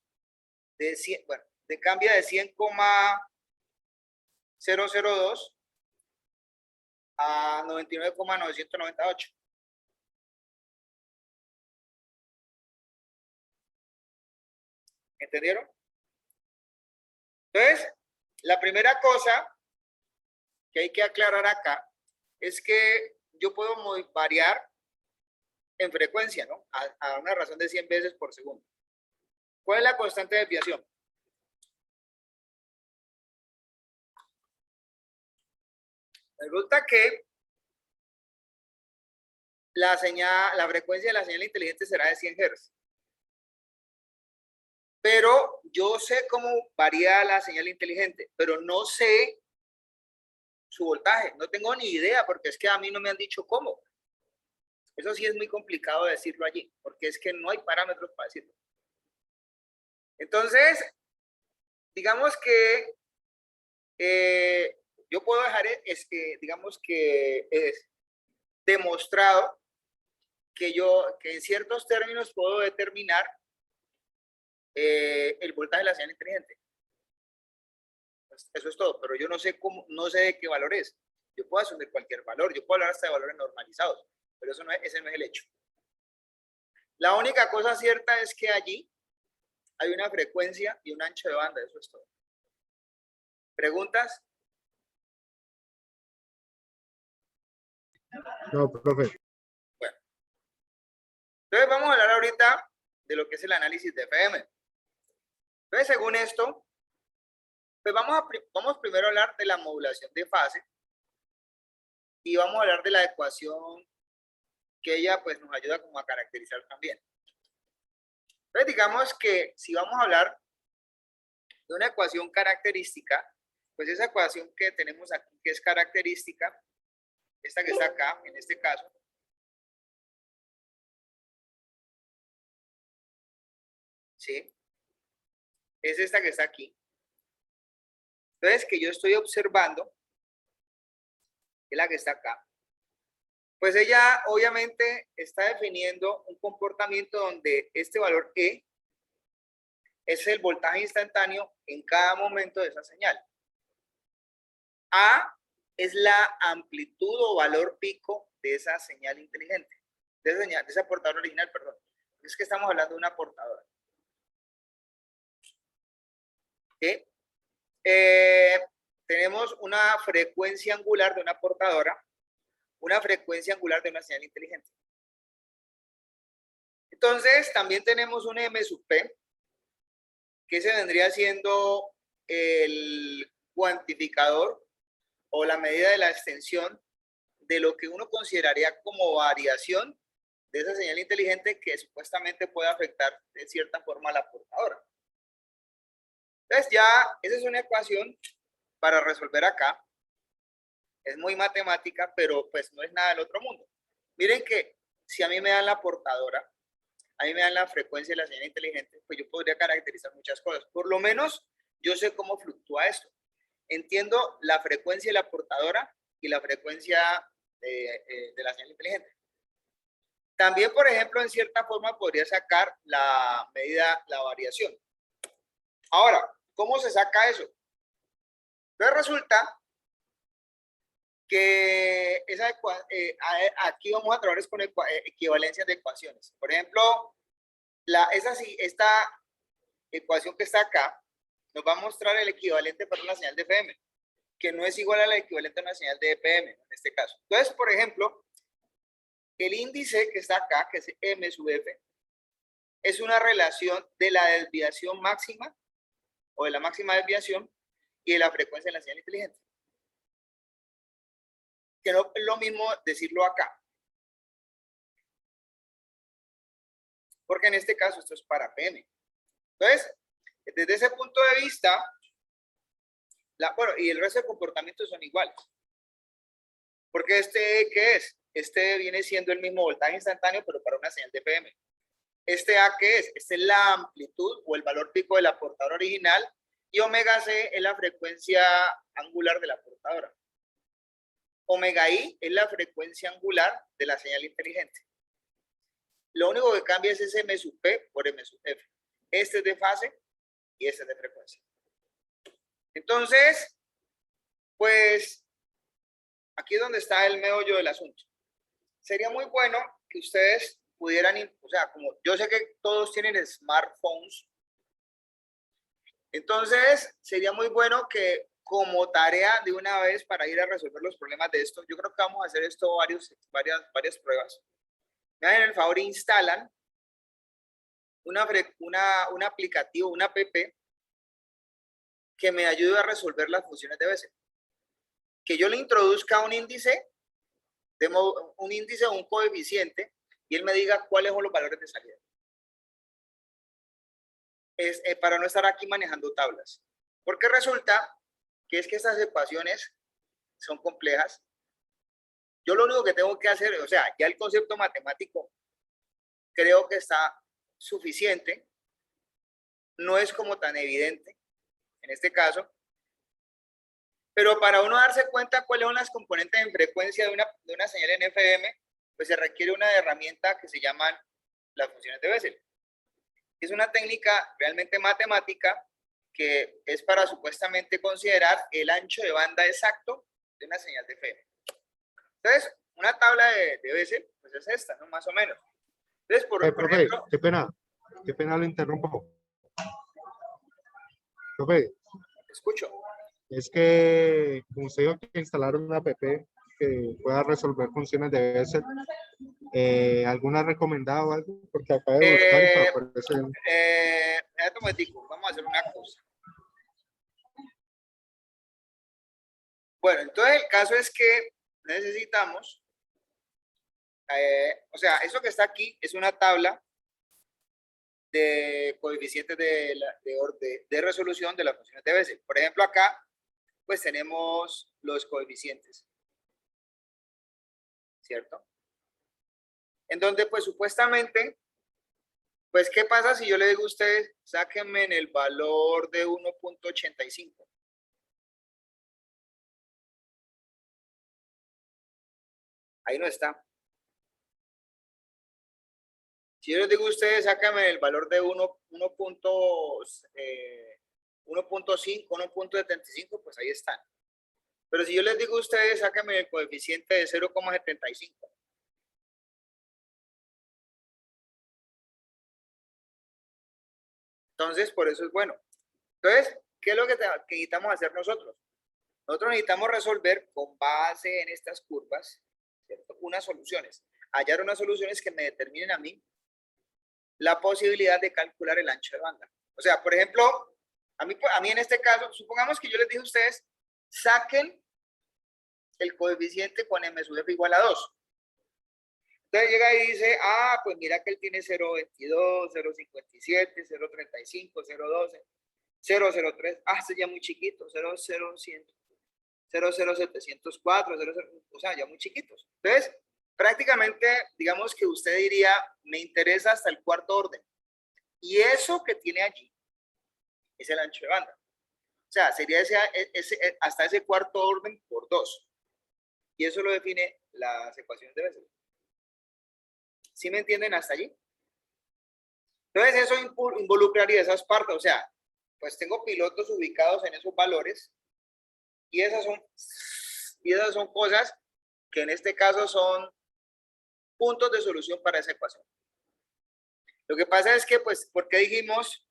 de 100, bueno, cambia de 100,002 a 99,998? ¿Entendieron? Entonces, la primera cosa que hay que aclarar acá es que yo puedo variar en frecuencia, ¿no? A una razón de 100 veces por segundo. ¿Cuál es la constante de desviación? Resulta que la frecuencia de la señal inteligente será de 100 Hz. Pero yo sé cómo varía la señal inteligente, pero no sé su voltaje. No tengo ni idea porque es que a mí no me han dicho cómo. Eso sí es muy complicado decirlo allí, porque es que no hay parámetros para decirlo. Entonces, digamos que yo puedo dejar, digamos que es demostrado que en ciertos términos puedo determinar el voltaje de la señal inteligente. Pues eso es todo, pero yo no sé cómo, no sé de qué valor es. Yo puedo asumir cualquier valor, yo puedo hablar hasta de valores normalizados, pero ese no es el hecho. La única cosa cierta es que allí hay una frecuencia y un ancho de banda, eso es todo. ¿Preguntas? No, profe. Bueno. Entonces vamos a hablar ahorita de lo que es el análisis de FM. Entonces, según esto, pues vamos primero a hablar de la modulación de fase y vamos a hablar de la ecuación que ella pues nos ayuda como a caracterizar también. Entonces digamos que si vamos a hablar de una ecuación característica, pues esa ecuación que tenemos aquí que es característica, esta que está acá, en este caso, ¿sí? Es esta que está aquí. Entonces, que yo estoy observando, es la que está acá. Pues ella obviamente está definiendo un comportamiento donde este valor E es el voltaje instantáneo en cada momento de esa señal. A es la amplitud o valor pico de esa señal inteligente, de esa portadora original, perdón. Es que estamos hablando de una portadora. ¿Sí? Tenemos una frecuencia angular de una portadora, una frecuencia angular de una señal inteligente. Entonces, también tenemos un M sub P, que se vendría siendo el cuantificador o la medida de la extensión de lo que uno consideraría como variación de esa señal inteligente que supuestamente puede afectar de cierta forma a la portadora. Entonces ya, esa es una ecuación para resolver acá. Es muy matemática, pero pues no es nada del otro mundo. Miren que si a mí me dan la portadora, a mí me dan la frecuencia de la señal inteligente, pues yo podría caracterizar muchas cosas. Por lo menos yo sé cómo fluctúa esto. Entiendo la frecuencia de la portadora y la frecuencia de la señal inteligente. También, por ejemplo, en cierta forma podría sacar la medida, la variación. Ahora, ¿cómo se saca eso? Entonces resulta que aquí vamos a trabajar con equivalencias de ecuaciones. Por ejemplo, esta ecuación que está acá nos va a mostrar el equivalente para una señal de FM, que no es igual a la equivalente a una señal de EPM en este caso. Entonces, por ejemplo, el índice que está acá, que es M sub F, es una relación de la desviación máxima o de la máxima desviación y de la frecuencia de la señal inteligente. Que no es lo mismo decirlo acá. Porque en este caso esto es para PM. Entonces, desde ese punto de vista, bueno, y el resto de comportamientos son iguales. Porque ¿qué es? Este viene siendo el mismo voltaje instantáneo, pero para una señal de PM. Este A, ¿qué es? Este es la amplitud o el valor pico de la portadora original y omega C es la frecuencia angular de la portadora. Omega I es la frecuencia angular de la señal inteligente. Lo único que cambia es ese M sub P por M sub F. Este es de fase y este es de frecuencia. Entonces, pues, aquí es donde está el meollo del asunto. Sería muy bueno que ustedes pudieran, o sea, como yo sé que todos tienen smartphones, entonces sería muy bueno que como tarea de una vez para ir a resolver los problemas de esto, yo creo que vamos a hacer esto varias pruebas. Me hagan el favor, instalan un aplicativo, una app que me ayude a resolver las funciones de Bessel. Que yo le introduzca un índice o un coeficiente y él me diga cuáles son los valores de salida. Para no estar aquí manejando tablas. Porque resulta que es que estas ecuaciones son complejas. Yo lo único que tengo que hacer, o sea, ya el concepto matemático creo que está suficiente. No es como tan evidente en este caso. Pero para uno darse cuenta cuáles son las componentes en frecuencia de una señal en FM, pues se requiere una herramienta que se llaman las funciones de Bessel. Es una técnica realmente matemática que es para supuestamente considerar el ancho de banda exacto de una señal de FM. Entonces, una tabla de Bessel, pues es esta, ¿no? Más o menos. Entonces, por ejemplo... Qué pena lo interrumpo. Profe, escucho. Es que, como usted dijo, que instalar una app que pueda resolver funciones de Bessel, ¿alguna recomendada o algo? Porque acá de buscar y aparece... Vamos a hacer una cosa. Bueno, entonces el caso es que necesitamos, o sea, eso que está aquí es una tabla de coeficientes de resolución de las funciones de Bessel. Por ejemplo, acá, pues tenemos los coeficientes, ¿cierto? En donde, pues supuestamente, pues, ¿qué pasa si yo le digo a ustedes, sáquenme en el valor de 1.85? Ahí no está. Si yo les digo a ustedes, sáquenme el valor de 1.5, 1.75, pues ahí están. Pero si yo les digo a ustedes, sáquenme el coeficiente de 0,75. Entonces, por eso es bueno. Entonces, ¿qué es lo que necesitamos hacer nosotros? Nosotros necesitamos resolver con base en estas curvas, ¿cierto? Unas soluciones. Hallar unas soluciones que me determinen a mí la posibilidad de calcular el ancho de banda. O sea, por ejemplo, a mí en este caso, supongamos que yo les dije a ustedes, saquen el coeficiente con M sub f igual a 2. Entonces llega y dice, ah, pues mira que él tiene 0.22, 0.57, 0.35, 0.12, 0.03, ah, este ya muy chiquito, 0.0100, 0.0704, 0.0, o sea, ya muy chiquitos. Entonces, prácticamente, digamos que usted diría, me interesa hasta el cuarto orden. Y eso que tiene allí es el ancho de banda. O sea, sería hasta ese cuarto orden por 2. Y eso lo define las ecuaciones de Bessel. ¿Sí me entienden hasta allí? Entonces, eso involucraría esas partes. O sea, pues tengo pilotos ubicados en esos valores. Y esas son cosas que en este caso son puntos de solución para esa ecuación. Lo que pasa es que, pues, ¿por qué dijimos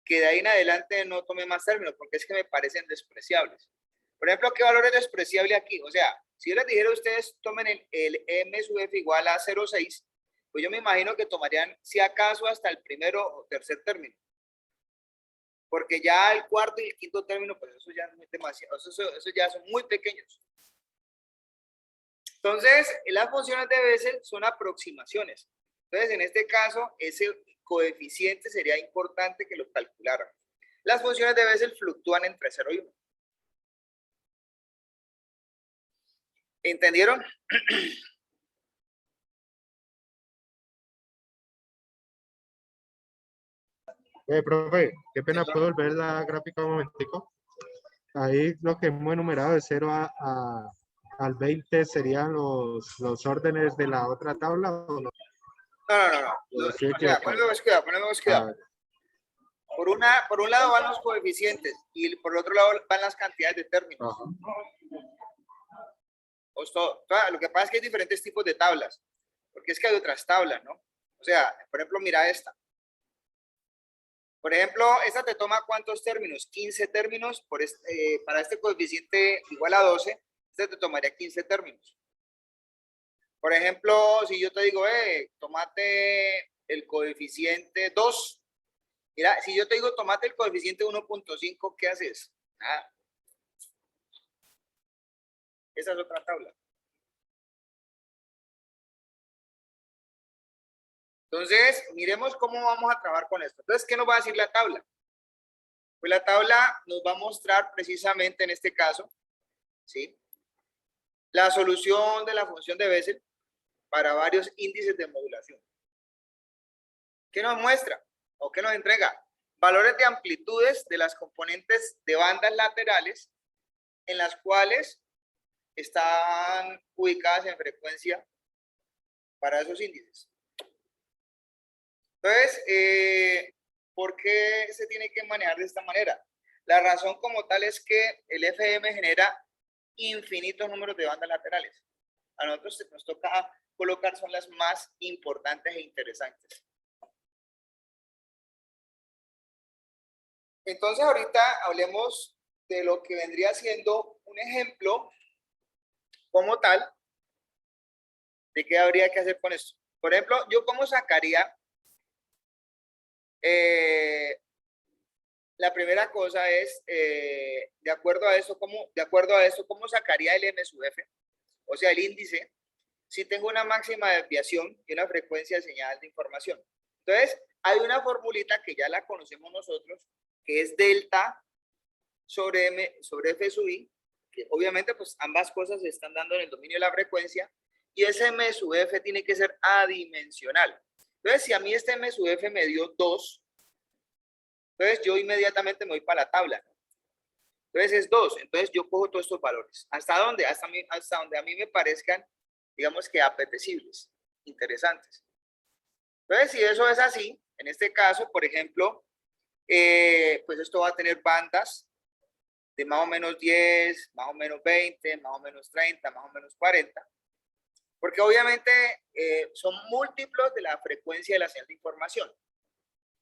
que de ahí en adelante no tome más términos? Porque es que me parecen despreciables. Por ejemplo, ¿qué valor es despreciable aquí? O sea, si yo les dijera a ustedes, tomen el M sub f igual a 0,6, pues yo me imagino que tomarían, si acaso, hasta el primero o tercer término. Porque ya el cuarto y el quinto término, pues eso ya es muy demasiado, eso ya son muy pequeños. Entonces, las funciones de Bessel son aproximaciones. Entonces, en este caso, ese coeficiente sería importante que lo calculáramos. Las funciones de Bessel fluctúan entre 0 y 1. ¿Entendieron? Profe, qué pena, ¿puedo ver la gráfica un momentico? Ahí lo que hemos enumerado de 0 al 20 serían los órdenes de la otra tabla, ¿o no? No. ¿O estoy O sea, equivocado? ponemos cuidado. Por un lado van los coeficientes y por el otro lado van las cantidades de términos. Ajá. Lo que pasa es que hay diferentes tipos de tablas, porque es que hay otras tablas, ¿no? O sea, por ejemplo, mira esta. Por ejemplo, esta te toma ¿cuántos términos? 15 términos para este coeficiente igual a 12, este te tomaría 15 términos. Por ejemplo, si yo te digo, tómate el coeficiente 2. Mira, si yo te digo, tómate el coeficiente 1.5, ¿qué haces? Nada. Esa es otra tabla. Entonces, miremos cómo vamos a trabajar con esto. Entonces, ¿qué nos va a decir la tabla? Pues la tabla nos va a mostrar precisamente en este caso, ¿sí?, la solución de la función de Bessel para varios índices de modulación. ¿Qué nos muestra o qué nos entrega? Valores de amplitudes de las componentes de bandas laterales en las cuales están ubicadas en frecuencia para esos índices. Entonces, ¿por qué se tiene que manejar de esta manera? La razón como tal es que el FM genera infinitos números de bandas laterales. A nosotros nos toca colocar son las más importantes e interesantes. Entonces, ahorita hablemos de lo que vendría siendo un ejemplo como tal de qué habría que hacer con esto. Por ejemplo, yo cómo sacaría la primera cosa es, de acuerdo a eso, ¿cómo sacaría el M sub f? O sea, el índice, si tengo una máxima desviación y una frecuencia de señal de información. Entonces, hay una formulita que ya la conocemos nosotros, que es delta sobre M sobre F sub I, que obviamente pues ambas cosas se están dando en el dominio de la frecuencia, y ese M sub F tiene que ser adimensional. Entonces, si a mí este M sub F me dio 2, entonces yo inmediatamente me voy para la tabla. Entonces es 2, entonces yo cojo todos estos valores. ¿Hasta dónde? Hasta donde a mí me parezcan, digamos que apetecibles, interesantes. Entonces, si eso es así, en este caso, por ejemplo, pues esto va a tener bandas de más o menos 10, más o menos 20, más o menos 30, más o menos 40, porque obviamente son múltiplos de la frecuencia de la señal de información.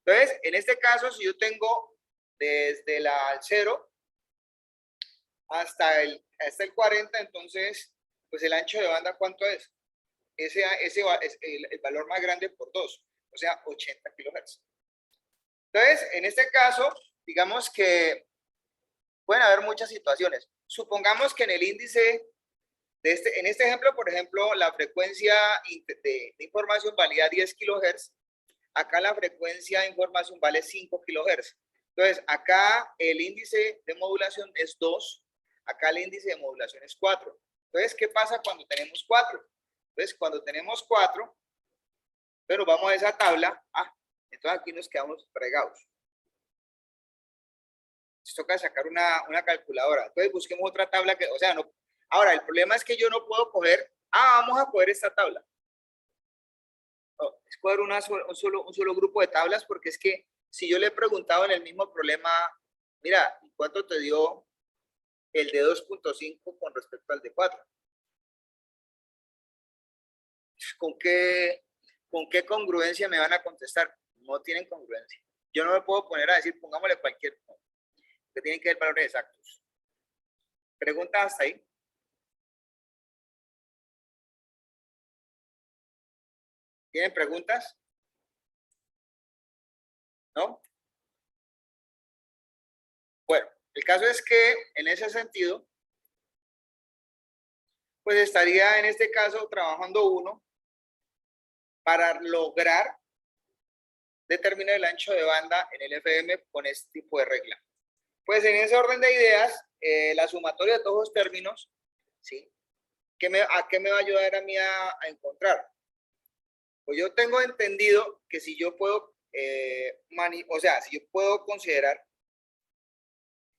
Entonces, en este caso, si yo tengo desde la 0 hasta el 40, entonces, pues el ancho de banda, ¿cuánto es? Ese es el valor más grande por 2, o sea, 80 kilohertz. Entonces, en este caso, digamos que pueden haber muchas situaciones. Supongamos que en el índice en este ejemplo, por ejemplo, la frecuencia de información valía 10 kHz. Acá la frecuencia de información vale 5 kHz. Entonces, acá el índice de modulación es 2. Acá el índice de modulación es 4. Entonces, ¿qué pasa cuando tenemos 4? Entonces, cuando tenemos 4, pero vamos a esa tabla. Entonces aquí nos quedamos fregados. Nos toca sacar una calculadora. Entonces, busquemos otra tabla que, o sea, no. Ahora, el problema es que yo no puedo coger, vamos a coger esta tabla. No, es coger un solo grupo de tablas, porque es que si yo le he preguntado en el mismo problema, mira, ¿cuánto te dio el de 2.5 con respecto al de 4? ¿Con qué congruencia me van a contestar? No tienen congruencia. Yo no me puedo poner a decir, pongámosle cualquier, que tienen que ver valores exactos. ¿Preguntas hasta ahí? ¿Tienen preguntas? ¿No? Bueno, el caso es que en ese sentido, pues estaría en este caso trabajando uno para lograr determinar el ancho de banda en el FM con este tipo de regla. Pues en ese orden de ideas, la sumatoria de todos los términos, ¿sí? ¿A qué me va a ayudar a mí a encontrar? Pues yo tengo entendido que si yo puedo, si yo puedo considerar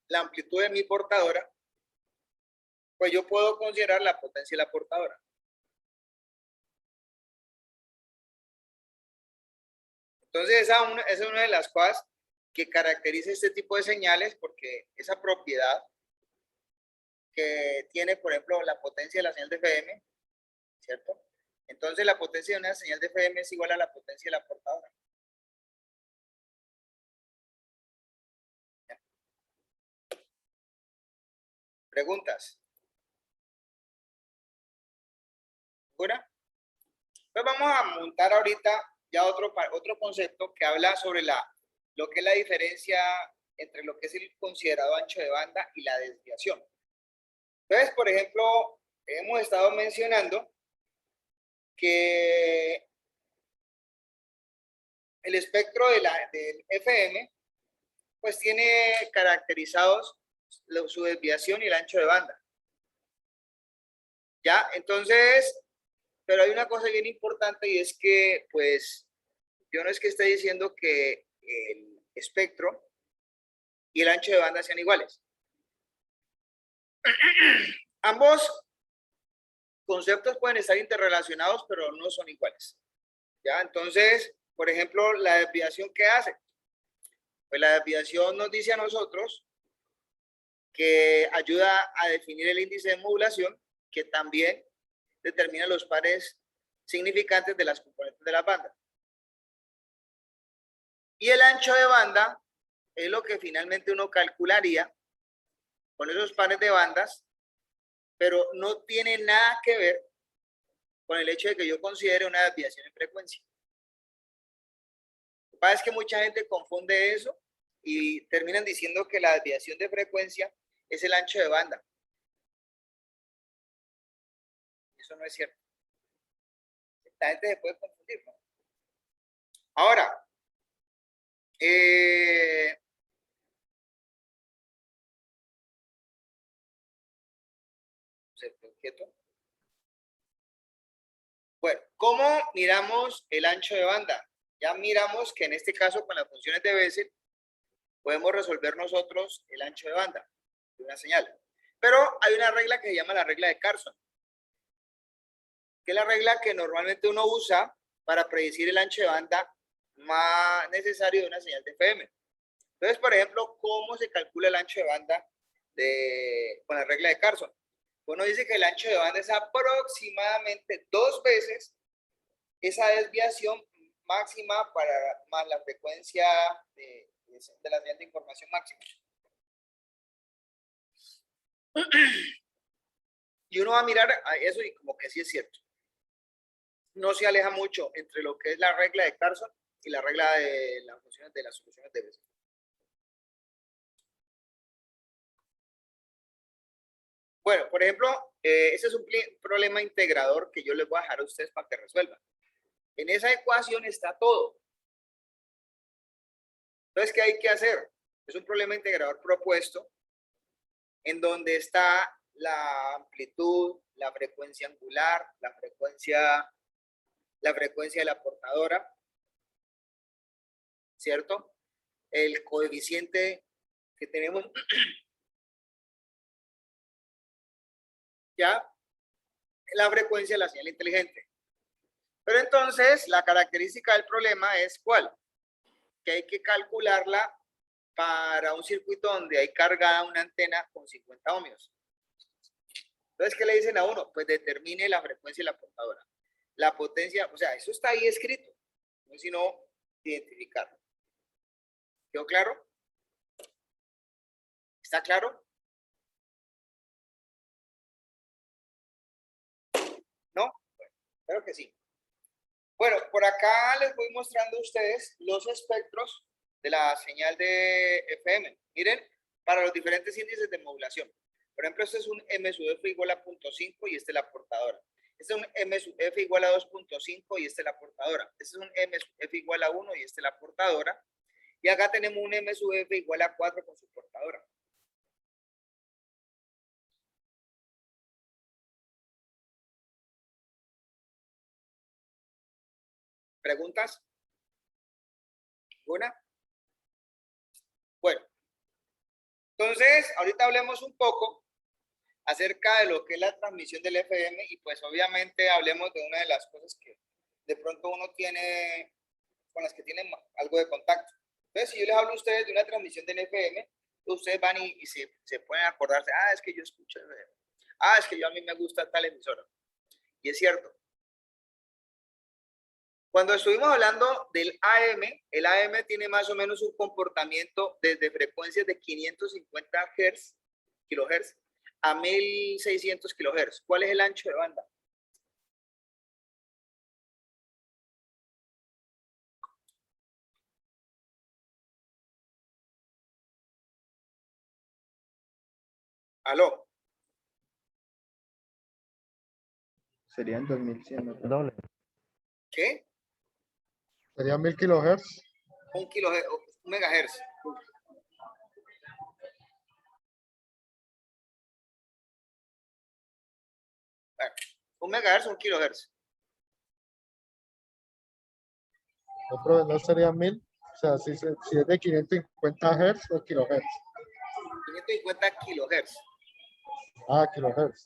la amplitud de mi portadora, pues yo puedo considerar la potencia de la portadora. Entonces, esa es una de las cosas que caracteriza este tipo de señales, porque esa propiedad que tiene, por ejemplo, la potencia de la señal de FM, ¿cierto? Entonces, la potencia de una señal de FM es igual a la potencia de la portadora. ¿Preguntas? ¿Segura? Pues vamos a montar ahorita ya otro concepto que habla sobre lo que es la diferencia entre lo que es el considerado ancho de banda y la desviación. Entonces, por ejemplo, hemos estado mencionando que el espectro del FM pues tiene caracterizados su desviación y el ancho de banda. ¿Ya? Entonces, pero hay una cosa bien importante, y es que pues yo no es que esté diciendo que el espectro y el ancho de banda sean iguales. Ambos conceptos pueden estar interrelacionados, pero no son iguales. ¿Ya? Entonces, por ejemplo, la desviación, ¿qué hace? Pues la desviación nos dice a nosotros que ayuda a definir el índice de modulación, que también determina los pares significantes de las componentes de la banda. Y el ancho de banda es lo que finalmente uno calcularía con esos pares de bandas, pero no tiene nada que ver con el hecho de que yo considere una desviación en frecuencia. Lo que pasa es que mucha gente confunde eso y terminan diciendo que la desviación de frecuencia es el ancho de banda. Eso no es cierto. La gente se puede confundir, ¿no? Ahora, quieto. Bueno, ¿cómo miramos el ancho de banda? Ya miramos que en este caso con las funciones de Bessel podemos resolver nosotros el ancho de banda de una señal. Pero hay una regla que se llama la regla de Carson, que es la regla que normalmente uno usa para predecir el ancho de banda más necesario de una señal de FM. Entonces, por ejemplo, ¿cómo se calcula el ancho de banda con la regla de Carson? Uno dice que el ancho de banda es aproximadamente 2 veces esa desviación máxima más la frecuencia de la señal de información máxima. Y uno va a mirar a eso y como que sí es cierto. No se aleja mucho entre lo que es la regla de Carson y la regla de las funciones de las soluciones de Bessel. Bueno, por ejemplo, ese es un problema integrador que yo les voy a dejar a ustedes para que resuelvan. En esa ecuación está todo. Entonces, ¿qué hay que hacer? Es un problema integrador propuesto en donde está la amplitud, la frecuencia angular, la frecuencia de la portadora, ¿cierto? El coeficiente que tenemos ya, la frecuencia de la señal inteligente. Pero entonces, la característica del problema es ¿cuál? Que hay que calcularla para un circuito donde hay cargada una antena con 50 ohmios. Entonces, ¿qué le dicen a uno? Pues determine la frecuencia de la portadora. La potencia, o sea, eso está ahí escrito, no es sino identificarlo. ¿Quedó claro? ¿Está claro? ¿No? Bueno, claro que sí. Bueno, por acá les voy mostrando a ustedes los espectros de la señal de FM. Miren, para los diferentes índices de modulación. Por ejemplo, este es un M sub F igual a 0.5 y este es la portadora. Este es un M sub F igual a 2.5 y este es la portadora. Este es un M sub F igual a 1 y este es la portadora. Y acá tenemos un M sub F igual a 4 con su portadora. ¿Preguntas? ¿Una? Bueno, entonces ahorita hablemos un poco acerca de lo que es la transmisión del FM y pues obviamente hablemos de una de las cosas que de pronto uno tiene, con las que tienen algo de contacto. Entonces, si yo les hablo a ustedes de una transmisión del FM, ustedes van y se pueden acordarse, es que yo escucho FM. Es que a mí me gusta tal emisora. Y es cierto. Cuando estuvimos hablando del AM, el AM tiene más o menos un comportamiento desde frecuencias de 550 kilohertz a 1600 kilohertz. ¿Cuál es el ancho de banda? ¿Aló? Serían 2100. ¿no? Doble. ¿Qué? Sería 1000 kilohertz. Un megahertz. Bueno, un megahertz, un kilohertz. Otro no sería 1000. O sea, si es de 550 hertz o kilohertz. 550 kilohertz. Kilohertz.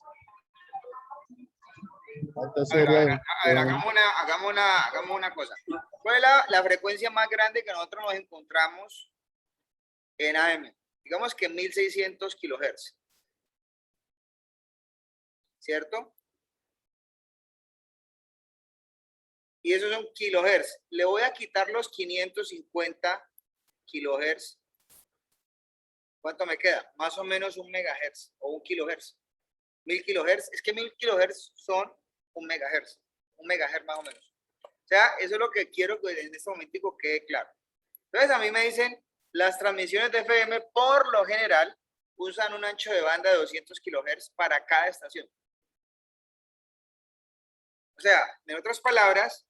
Entonces A ver, sería hagamos una cosa. ¿Cuál es la frecuencia más grande que nosotros nos encontramos en AM? Digamos que 1600 kilohertz. ¿Cierto? Y esos son kilohertz. Le voy a quitar los 550 kilohertz. ¿Cuánto me queda? Más o menos un megahertz o un kilohertz. 1000 kilohertz. Es que 1000 kilohertz son un megahertz más o menos. O sea, eso es lo que quiero que en este momento quede claro. Entonces a mí me dicen, las transmisiones de FM por lo general usan un ancho de banda de 200 kilohertz para cada estación. O sea, en otras palabras,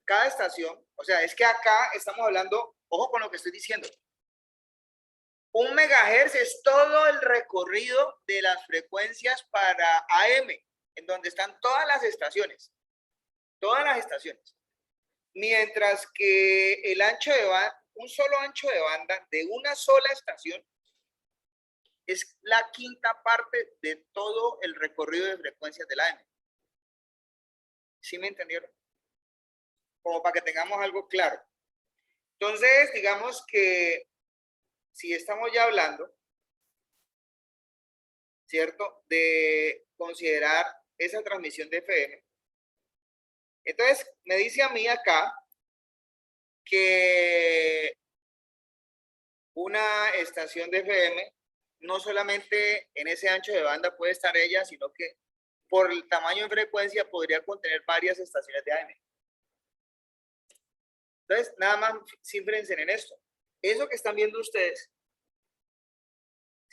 cada estación, o sea, es que acá estamos hablando, ojo con lo que estoy diciendo. Un megahertz es todo el recorrido de las frecuencias para AM, en donde están todas las estaciones. Todas las estaciones. Mientras que el ancho de banda, un solo ancho de banda de una sola estación es la quinta parte de todo el recorrido de frecuencias del AM. ¿Sí me entendieron? Como para que tengamos algo claro. Entonces, digamos que si estamos ya hablando, ¿cierto? De considerar esa transmisión de FM. Entonces, me dice a mí acá que una estación de FM, no solamente en ese ancho de banda puede estar ella, sino que por el tamaño de frecuencia podría contener varias estaciones de AM. Entonces, nada más cifrense en esto. Eso que están viendo ustedes,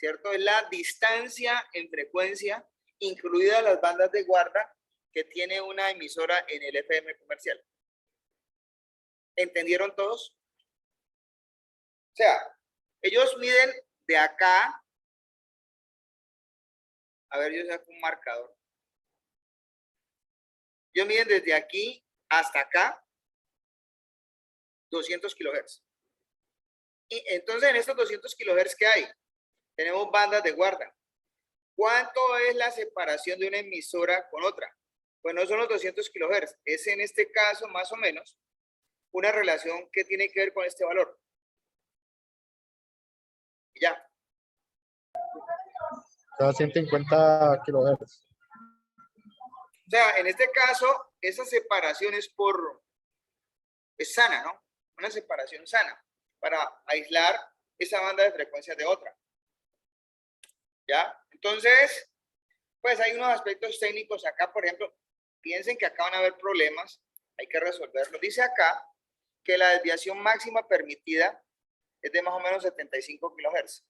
¿cierto? Es la distancia en frecuencia, incluidas las bandas de guarda que tiene una emisora en el FM comercial. ¿Entendieron todos? O sea, ellos miden de acá, a ver, yo saco un marcador. Ellos miden desde aquí hasta acá 200 kilohertz. Y entonces en estos 200 kilohertz que hay, tenemos bandas de guarda. ¿Cuánto es la separación de una emisora con otra? Pues no son los 200 kilohertz, es en este caso más o menos una relación que tiene que ver con este valor. Y ya. Cada 150 kilohertz. O sea, en este caso, esa separación es sana, ¿no? Una separación sana para aislar esa banda de frecuencias de otra. ¿Ya? Entonces, pues hay unos aspectos técnicos acá, por ejemplo, piensen que acá van a haber problemas, hay que resolverlos. Dice acá que la desviación máxima permitida es de más o menos 75 kilohertz.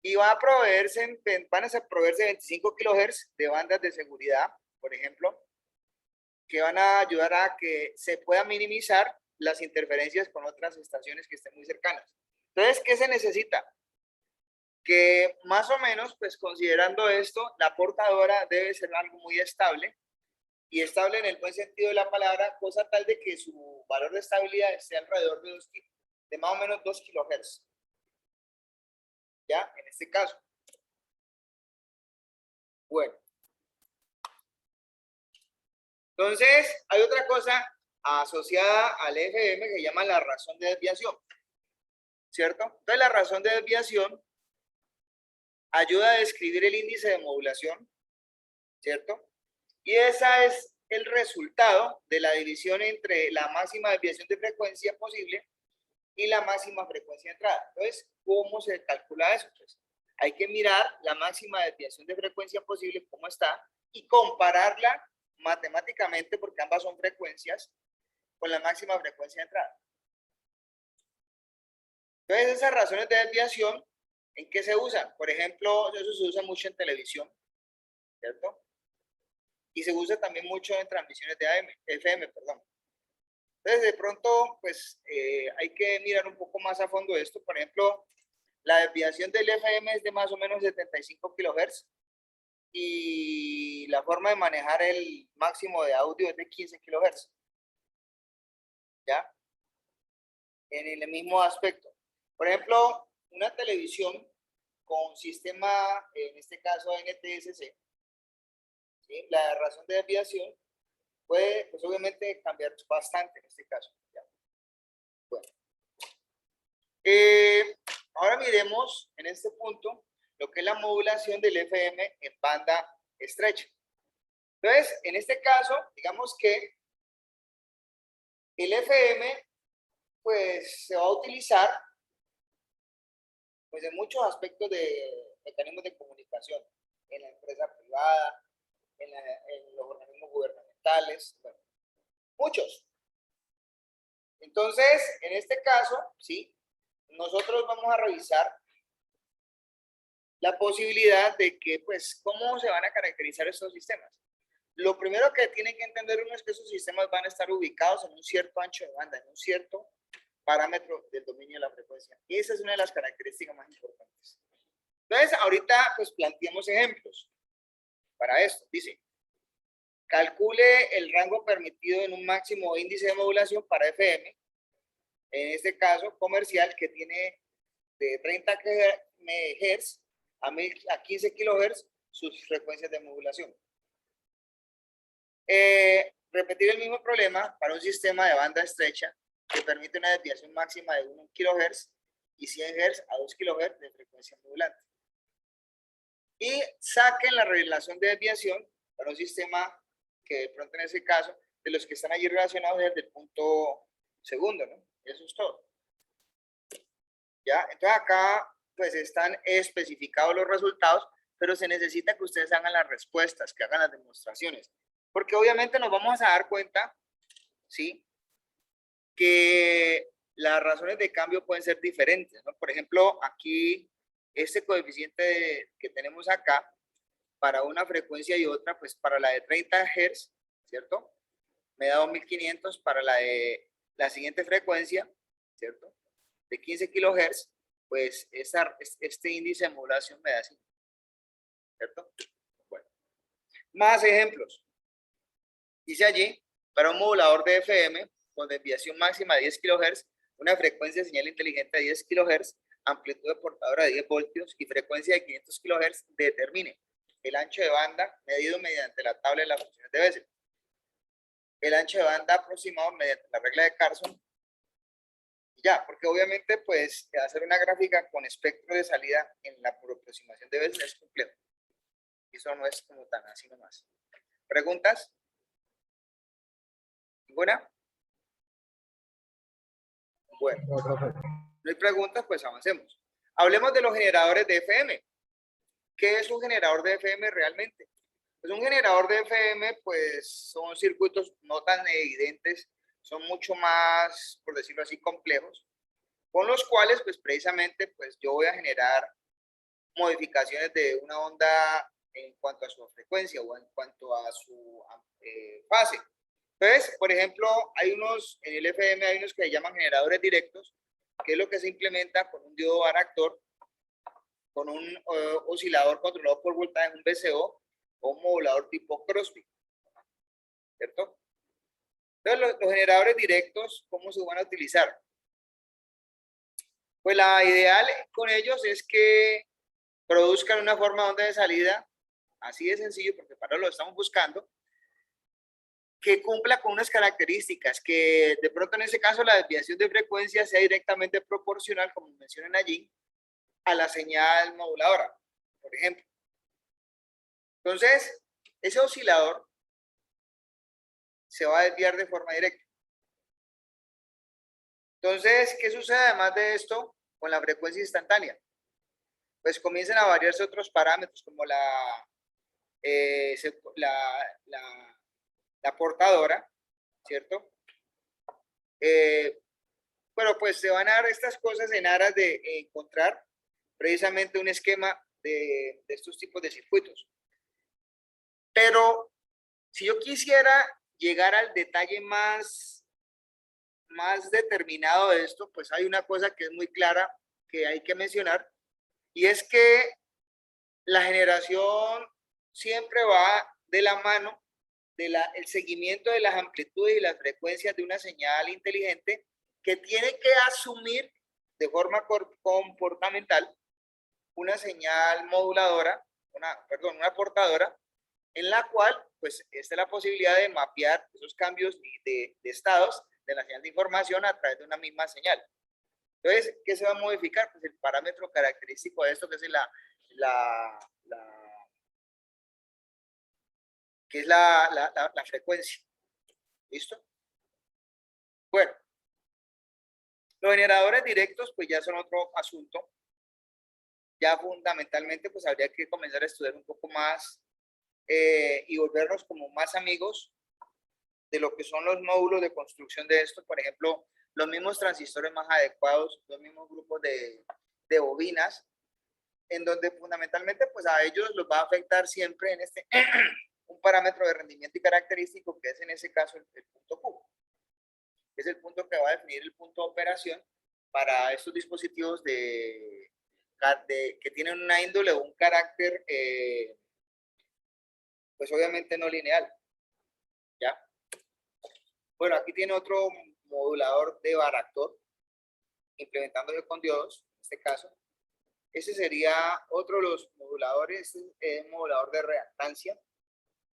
Y van a proveerse 25 kilohertz de bandas de seguridad, por ejemplo, que van a ayudar a que se pueda minimizar las interferencias con otras estaciones que estén muy cercanas. Entonces, ¿qué se necesita? Que más o menos, pues considerando esto, la portadora debe ser algo muy estable, y estable en el buen sentido de la palabra, cosa tal de que su valor de estabilidad esté alrededor de más o menos 2 kilohertz. ¿Ya? En este caso. Bueno. Entonces, hay otra cosa asociada al FM que se llama la razón de desviación. ¿Cierto? Entonces, la razón de desviación ayuda a describir el índice de modulación. ¿Cierto? Y esa es el resultado de la división entre la máxima desviación de frecuencia posible y la máxima frecuencia de entrada. Entonces, ¿cómo se calcula eso? Pues hay que mirar la máxima desviación de frecuencia posible, cómo está, y compararla matemáticamente, porque ambas son frecuencias, con la máxima frecuencia de entrada. Entonces, esas razones de desviación, ¿en qué se usan? Por ejemplo, eso se usa mucho en televisión, ¿cierto? Y se usa también mucho en transmisiones de FM, perdón. Entonces, de pronto, pues, hay que mirar un poco más a fondo esto. Por ejemplo, la desviación del FM es de más o menos 75 kilohertz y la forma de manejar el máximo de audio es de 15 kilohertz. ¿Ya? En el mismo aspecto. Por ejemplo, una televisión con sistema, en este caso NTSC, ¿sí? La razón de desviación puede, pues obviamente, cambiar bastante en este caso. ¿Ya? Bueno. Ahora miremos en este punto lo que es la modulación del FM en banda estrecha. Entonces, en este caso, digamos que el FM, pues, se va a utilizar pues, en muchos aspectos de mecanismos de comunicación, en la empresa privada, en los organismos gubernamentales, bueno, muchos. Entonces, en este caso, sí, nosotros vamos a revisar la posibilidad de que, pues, cómo se van a caracterizar estos sistemas. Lo primero que tienen que entender uno es que esos sistemas van a estar ubicados en un cierto ancho de banda, en un cierto parámetro del dominio de la frecuencia. Y esa es una de las características más importantes. Entonces, ahorita, pues, planteemos ejemplos para esto. Dice, calcule el rango permitido en un máximo índice de modulación para FM, en este caso comercial, que tiene de 30 MHz a 15 kHz sus frecuencias de modulación. Repetir el mismo problema para un sistema de banda estrecha que permite una desviación máxima de 1 kHz y 100 Hz a 2 kHz de frecuencia modulante. Y saquen la relación de desviación para un sistema que de pronto en ese caso, de los que están allí relacionados desde el punto segundo, ¿no? Eso es todo. ¿Ya? Entonces acá pues están especificados los resultados, pero se necesita que ustedes hagan las respuestas, que hagan las demostraciones. Porque obviamente nos vamos a dar cuenta, ¿sí? Que las razones de cambio pueden ser diferentes, ¿no? Por ejemplo, aquí este coeficiente que tenemos acá, para una frecuencia y otra, pues para la de 30 Hz, ¿cierto? Me da 2500 para la de la siguiente frecuencia, ¿cierto? De 15 kHz, pues este índice de modulación me da 5, ¿cierto? Bueno, más ejemplos. Dice allí, para un modulador de FM con desviación máxima de 10 kHz, una frecuencia de señal inteligente de 10 kHz, amplitud de portadora de 10 voltios y frecuencia de 500 kHz, determine el ancho de banda medido mediante la tabla de las funciones de Bessel. El ancho de banda aproximado mediante la regla de Carson. Ya, porque obviamente pues hacer una gráfica con espectro de salida en la aproximación de Bessel es complejo. Eso no es como tan así nomás. ¿Preguntas? ¿Ninguna? Bueno, No, profe. no hay preguntas, pues avancemos. Hablemos de los generadores de FM. ¿Qué es un generador de FM realmente? Pues un generador de FM, pues son circuitos no tan evidentes, son mucho más, por decirlo así, complejos, con los cuales, pues precisamente, pues yo voy a generar modificaciones de una onda en cuanto a su frecuencia o en cuanto a su fase. Entonces, por ejemplo, en el FM hay unos que se llaman generadores directos, que es lo que se implementa con un diodo varactor, con un oscilador controlado por voltaje, un VCO, o un modulador tipo Crosby, ¿cierto? Entonces, los generadores directos, ¿cómo se van a utilizar? Pues la ideal con ellos es que produzcan una forma de onda de salida, así de sencillo, porque para lo estamos buscando, que cumpla con unas características, que de pronto en ese caso la desviación de frecuencia sea directamente proporcional, como mencionan allí, a la señal moduladora, por ejemplo. Entonces, ese oscilador se va a desviar de forma directa. Entonces, ¿qué sucede además de esto con la frecuencia instantánea? Pues comienzan a variarse otros parámetros como la portadora, ¿cierto? Bueno, pues se van a dar estas cosas en aras de encontrar precisamente un esquema de estos tipos de circuitos. Pero si yo quisiera llegar al detalle más determinado de esto, pues hay una cosa que es muy clara que hay que mencionar, y es que la generación siempre va de la mano del seguimiento de las amplitudes y las frecuencias de una señal inteligente que tiene que asumir de forma comportamental una señal moduladora, una portadora, en la cual pues esta es la posibilidad de mapear esos cambios de estados de la señal de información a través de una misma señal. Entonces, ¿qué se va a modificar? Pues el parámetro característico de esto, que es la frecuencia. ¿Listo? Bueno, los generadores directos pues ya son otro asunto. Ya fundamentalmente pues habría que comenzar a estudiar un poco más y volvernos como más amigos de lo que son los módulos de construcción de esto. Por ejemplo, los mismos transistores más adecuados, los mismos grupos de bobinas, en donde fundamentalmente pues a ellos los va a afectar siempre en un parámetro de rendimiento y característico, que es en ese caso el punto Q. Es el punto que va a definir el punto de operación para estos dispositivos que tienen una índole o un carácter pues obviamente no lineal. ¿Ya? Bueno, aquí tiene otro modulador de varactor implementándose con diodos, en este caso. Ese sería otro de los moduladores, es modulador de reactancia,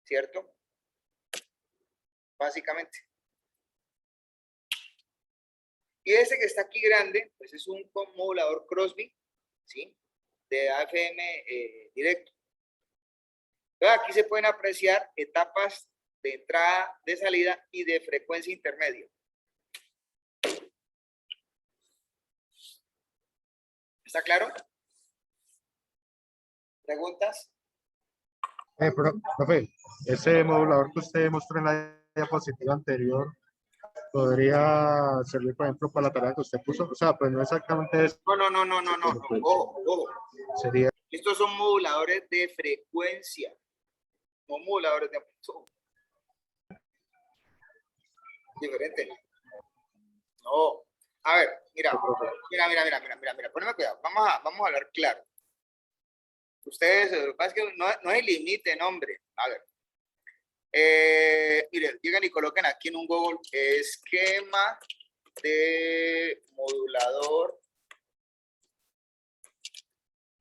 ¿cierto? Básicamente. Y este que está aquí grande, pues es un modulador Crosby, ¿sí? De AFM directo. Entonces aquí se pueden apreciar etapas de entrada, de salida y de frecuencia intermedia. ¿Está claro? ¿Preguntas? Profe, ese modulador que usted mostró en la diapositiva anterior, podría servir, por ejemplo, para la tarea que usted puso. O sea, pues no exactamente eso, No. Ojo, ojo. sería Estos son moduladores de frecuencia, no moduladores de amplitud. Diferente. No. A ver, mira, poneme cuidado. Vamos a hablar claro. Ustedes, lo que pasa es que no hay límite, hombre. A ver. Miren, llegan y coloquen aquí en un Google esquema de modulador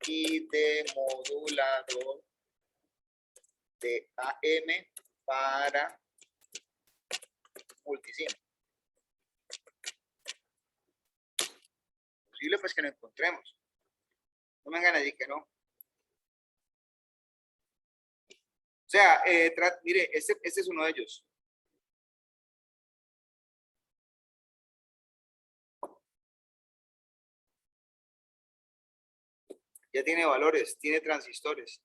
y de modulador de AM para multisim. Posible pues que lo encontremos. No me vengan a decir que no. O sea, mire, este es uno de ellos. Ya tiene valores, tiene transistores.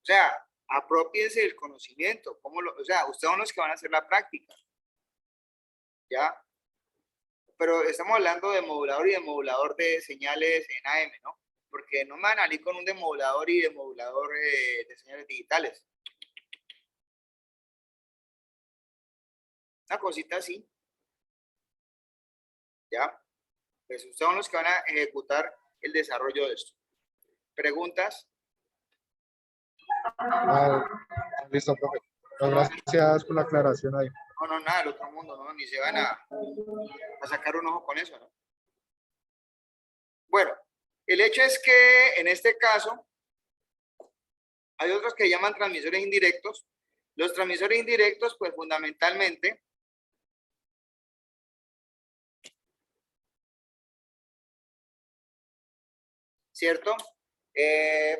O sea, apropiense del conocimiento. O sea, ustedes son los que van a hacer la práctica. ¿Ya? Pero estamos hablando de modulador y de modulador de señales en AM, ¿no? Porque no me van a salir con un demodulador y demodulador de señales digitales. Una cosita así. ¿Ya? Pues ustedes son los que van a ejecutar el desarrollo de esto. ¿Preguntas? Ah, listo, profe. Gracias por la aclaración ahí. No, nada del otro mundo, ¿no? Ni se van a sacar un ojo con eso, ¿no? Bueno, el hecho es que en este caso hay otros que llaman transmisores indirectos. Los transmisores indirectos, pues fundamentalmente, ¿cierto?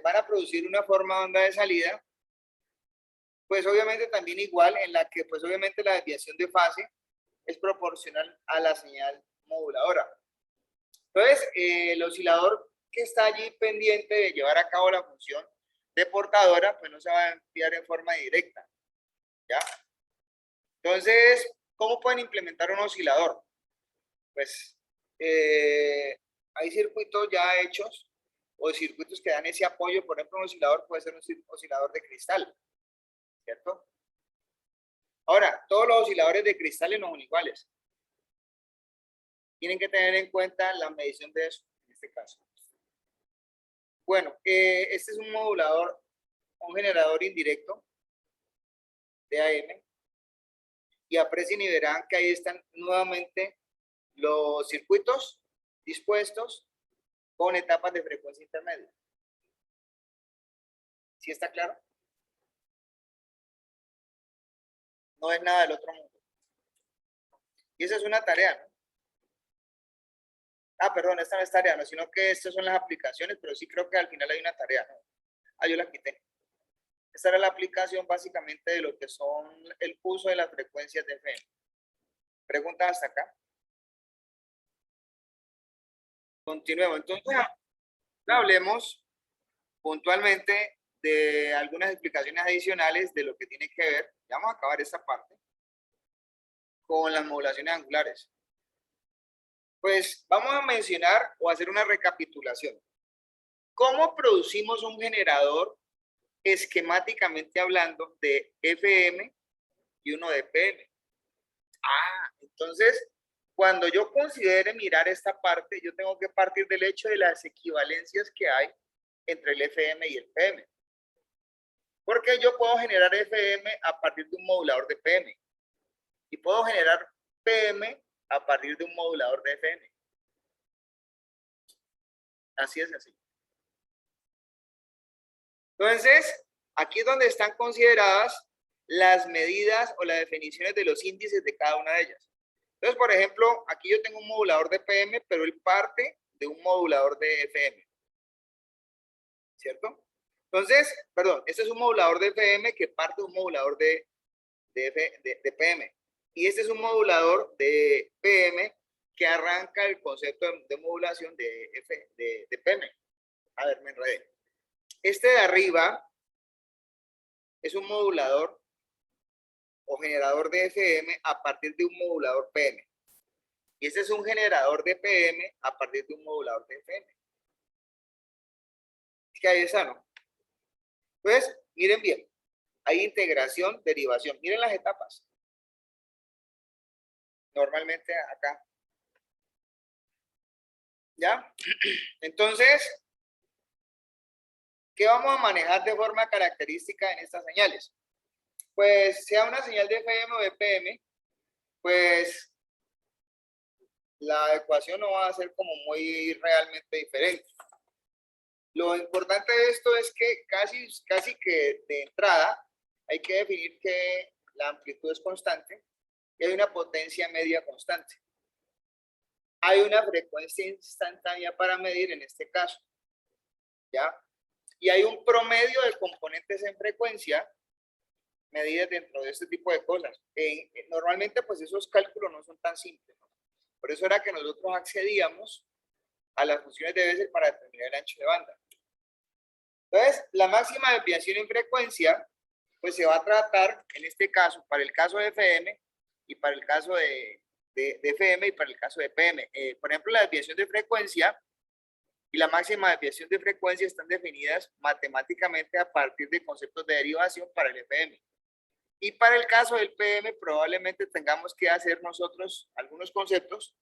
Van a producir una forma de onda de salida, pues obviamente también igual, en la que pues obviamente la desviación de fase es proporcional a la señal moduladora. Entonces, el oscilador que está allí pendiente de llevar a cabo la función de portadora, pues no se va a enviar en forma directa, ¿ya? Entonces, ¿cómo pueden implementar un oscilador? Pues hay circuitos ya hechos o circuitos que dan ese apoyo. Por ejemplo, un oscilador puede ser un oscilador de cristal, ¿cierto? Ahora, todos los osciladores de cristales no son iguales. Tienen que tener en cuenta la medición de eso, en este caso. Bueno, este es un modulador, un generador indirecto de AM. Y aprecien y verán que ahí están nuevamente los circuitos dispuestos con etapas de frecuencia intermedia. ¿Sí está claro? No es nada del otro mundo. Y esa es una tarea, ¿no? Ah, perdón, esta no es tarea, no, sino que estas son las aplicaciones, pero sí creo que al final hay una tarea, ¿no? Ah, yo la quité. Esta era la aplicación básicamente de lo que son el uso de las frecuencias de FM. ¿Preguntas hasta acá? Continuemos. Entonces, hablemos puntualmente de algunas explicaciones adicionales de lo que tiene que ver, ya vamos a acabar esta parte, con las modulaciones angulares. Pues vamos a mencionar o hacer una recapitulación. ¿Cómo producimos un generador esquemáticamente hablando de FM y uno de PM? Entonces, cuando yo considere mirar esta parte, yo tengo que partir del hecho de las equivalencias que hay entre el FM y el PM. Porque yo puedo generar FM a partir de un modulador de PM. Y puedo generar PM a partir de un modulador de FM. Así es así. Entonces, aquí es donde están consideradas las medidas o las definiciones de los índices de cada una de ellas. Entonces, por ejemplo, aquí yo tengo un modulador de PM, pero él parte de un modulador de FM. ¿Cierto? Entonces, perdón, este es un modulador de FM que parte de un modulador de PM. Y este es un modulador de PM que arranca el concepto de modulación de PM. A ver, me enredé. Este de arriba es un modulador o generador de FM a partir de un modulador PM. Y este es un generador de PM a partir de un modulador de FM. Es que ahí está, ¿no? Entonces, miren bien. Hay integración, derivación. Miren las etapas. Normalmente acá. ¿Ya? Entonces, ¿qué vamos a manejar de forma característica en estas señales? Pues sea una señal de FM o de PM, pues la ecuación no va a ser como muy realmente diferente. Lo importante de esto es que casi que de entrada hay que definir que la amplitud es constante y hay una potencia media constante. Hay una frecuencia instantánea para medir en este caso, ¿ya? Y hay un promedio de componentes en frecuencia medidas dentro de este tipo de cosas. Normalmente, pues esos cálculos no son tan simples, ¿no? Por eso era que nosotros accedíamos a las funciones de Bessel para determinar el ancho de banda. Entonces, la máxima desviación en frecuencia, pues se va a tratar, en este caso, para el caso de FM y para el caso de FM y para el caso de PM. Por ejemplo, la desviación de frecuencia y la máxima desviación de frecuencia están definidas matemáticamente a partir de conceptos de derivación para el FM. Y para el caso del PM probablemente tengamos que hacer nosotros algunos conceptos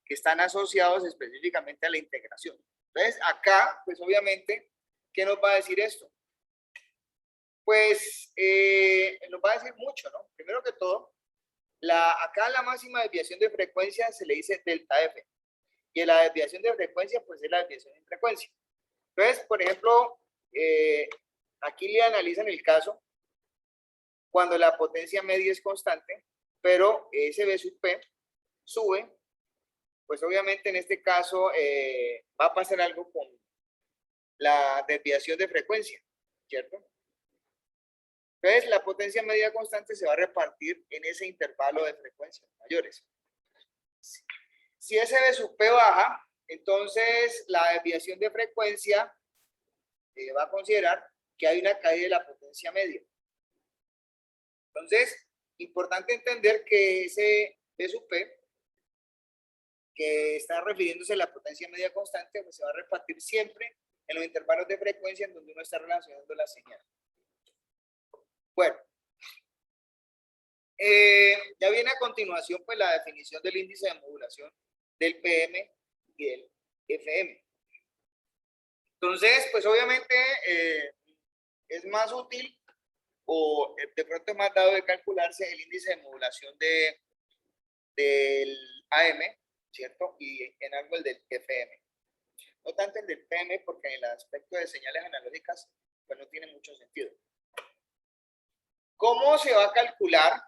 que están asociados específicamente a la integración. Entonces, acá, pues obviamente, ¿qué nos va a decir esto? Pues nos va a decir mucho, ¿no? Primero que todo, acá la máxima desviación de frecuencia se le dice delta F. Y la desviación de frecuencia, pues es la desviación en frecuencia. Entonces, por ejemplo, aquí le analizan el caso cuando la potencia media es constante, pero ese B sub P sube, pues obviamente en este caso va a pasar algo con la desviación de frecuencia, ¿cierto? Entonces la potencia media constante se va a repartir en ese intervalo de frecuencias mayores. Si ese B sub P baja, entonces la desviación de frecuencia va a considerar que hay una caída de la potencia media. Entonces, importante entender que ese B sub P, que está refiriéndose a la potencia media constante, pues se va a repartir siempre en los intervalos de frecuencia en donde uno está relacionando la señal. Bueno, ya viene a continuación pues la definición del índice de modulación del PM y del FM. Entonces, pues obviamente es más útil o de pronto es más dado de calcularse el índice de modulación del AM, ¿cierto? Y en algo el del FM. No tanto el del PM porque en el aspecto de señales analógicas pues no tiene mucho sentido. ¿Cómo se va a calcular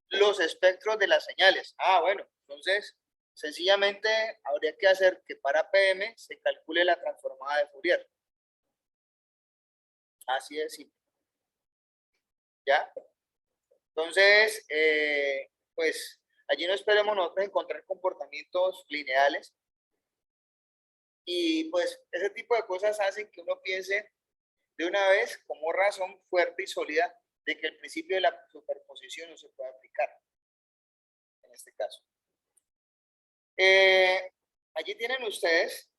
los espectros de las señales? Ah, bueno, entonces sencillamente habría que hacer que para PM se calcule la transformada de Fourier. Así de simple. ¿Ya? Entonces, pues allí no esperemos nosotros encontrar comportamientos lineales. Y pues ese tipo de cosas hacen que uno piense de una vez como razón fuerte y sólida de que el principio de la superposición no se puede aplicar en este caso. Allí tienen ustedes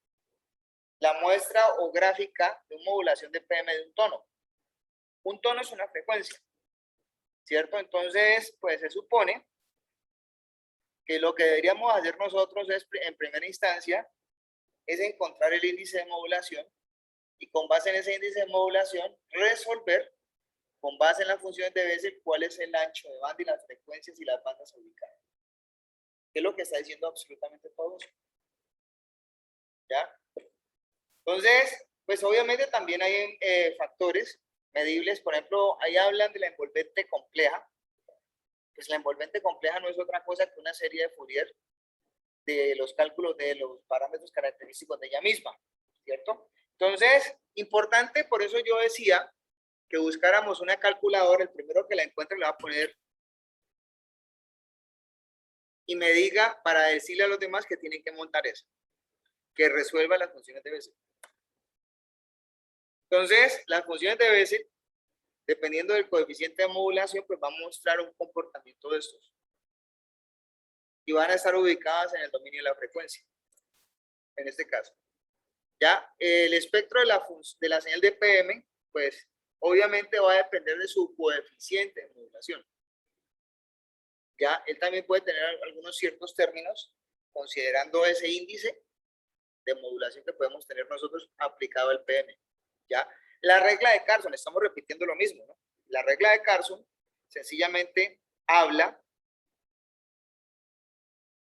la muestra o gráfica de una modulación de PM de un tono. Un tono es una frecuencia, ¿cierto? Entonces, pues se supone que lo que deberíamos hacer nosotros es, en primera instancia, es encontrar el índice de modulación y con base en ese índice de modulación resolver con base en las funciones de Bessel cuál es el ancho de banda y las frecuencias y las bandas ubicadas. ¿Qué es lo que está diciendo absolutamente todo eso? ¿Ya? Entonces, pues obviamente también hay factores medibles. Por ejemplo, ahí hablan de la envolvente compleja. Pues la envolvente compleja no es otra cosa que una serie de Fourier de los cálculos de los parámetros característicos de ella misma, ¿cierto? Entonces, importante, por eso yo decía que buscáramos una calculadora, el primero que la encuentre le va a poner y me diga para decirle a los demás que tienen que montar eso, que resuelva las funciones de Bessel. Entonces, las funciones de Bessel dependiendo del coeficiente de modulación, pues va a mostrar un comportamiento de estos. Y van a estar ubicadas en el dominio de la frecuencia, en este caso. Ya, el espectro de la señal de PM, pues obviamente va a depender de su coeficiente de modulación. Ya, él también puede tener algunos ciertos términos, considerando ese índice de modulación que podemos tener nosotros aplicado al PM. Ya, la regla de Carson, estamos repitiendo lo mismo, ¿no? La regla de Carson sencillamente habla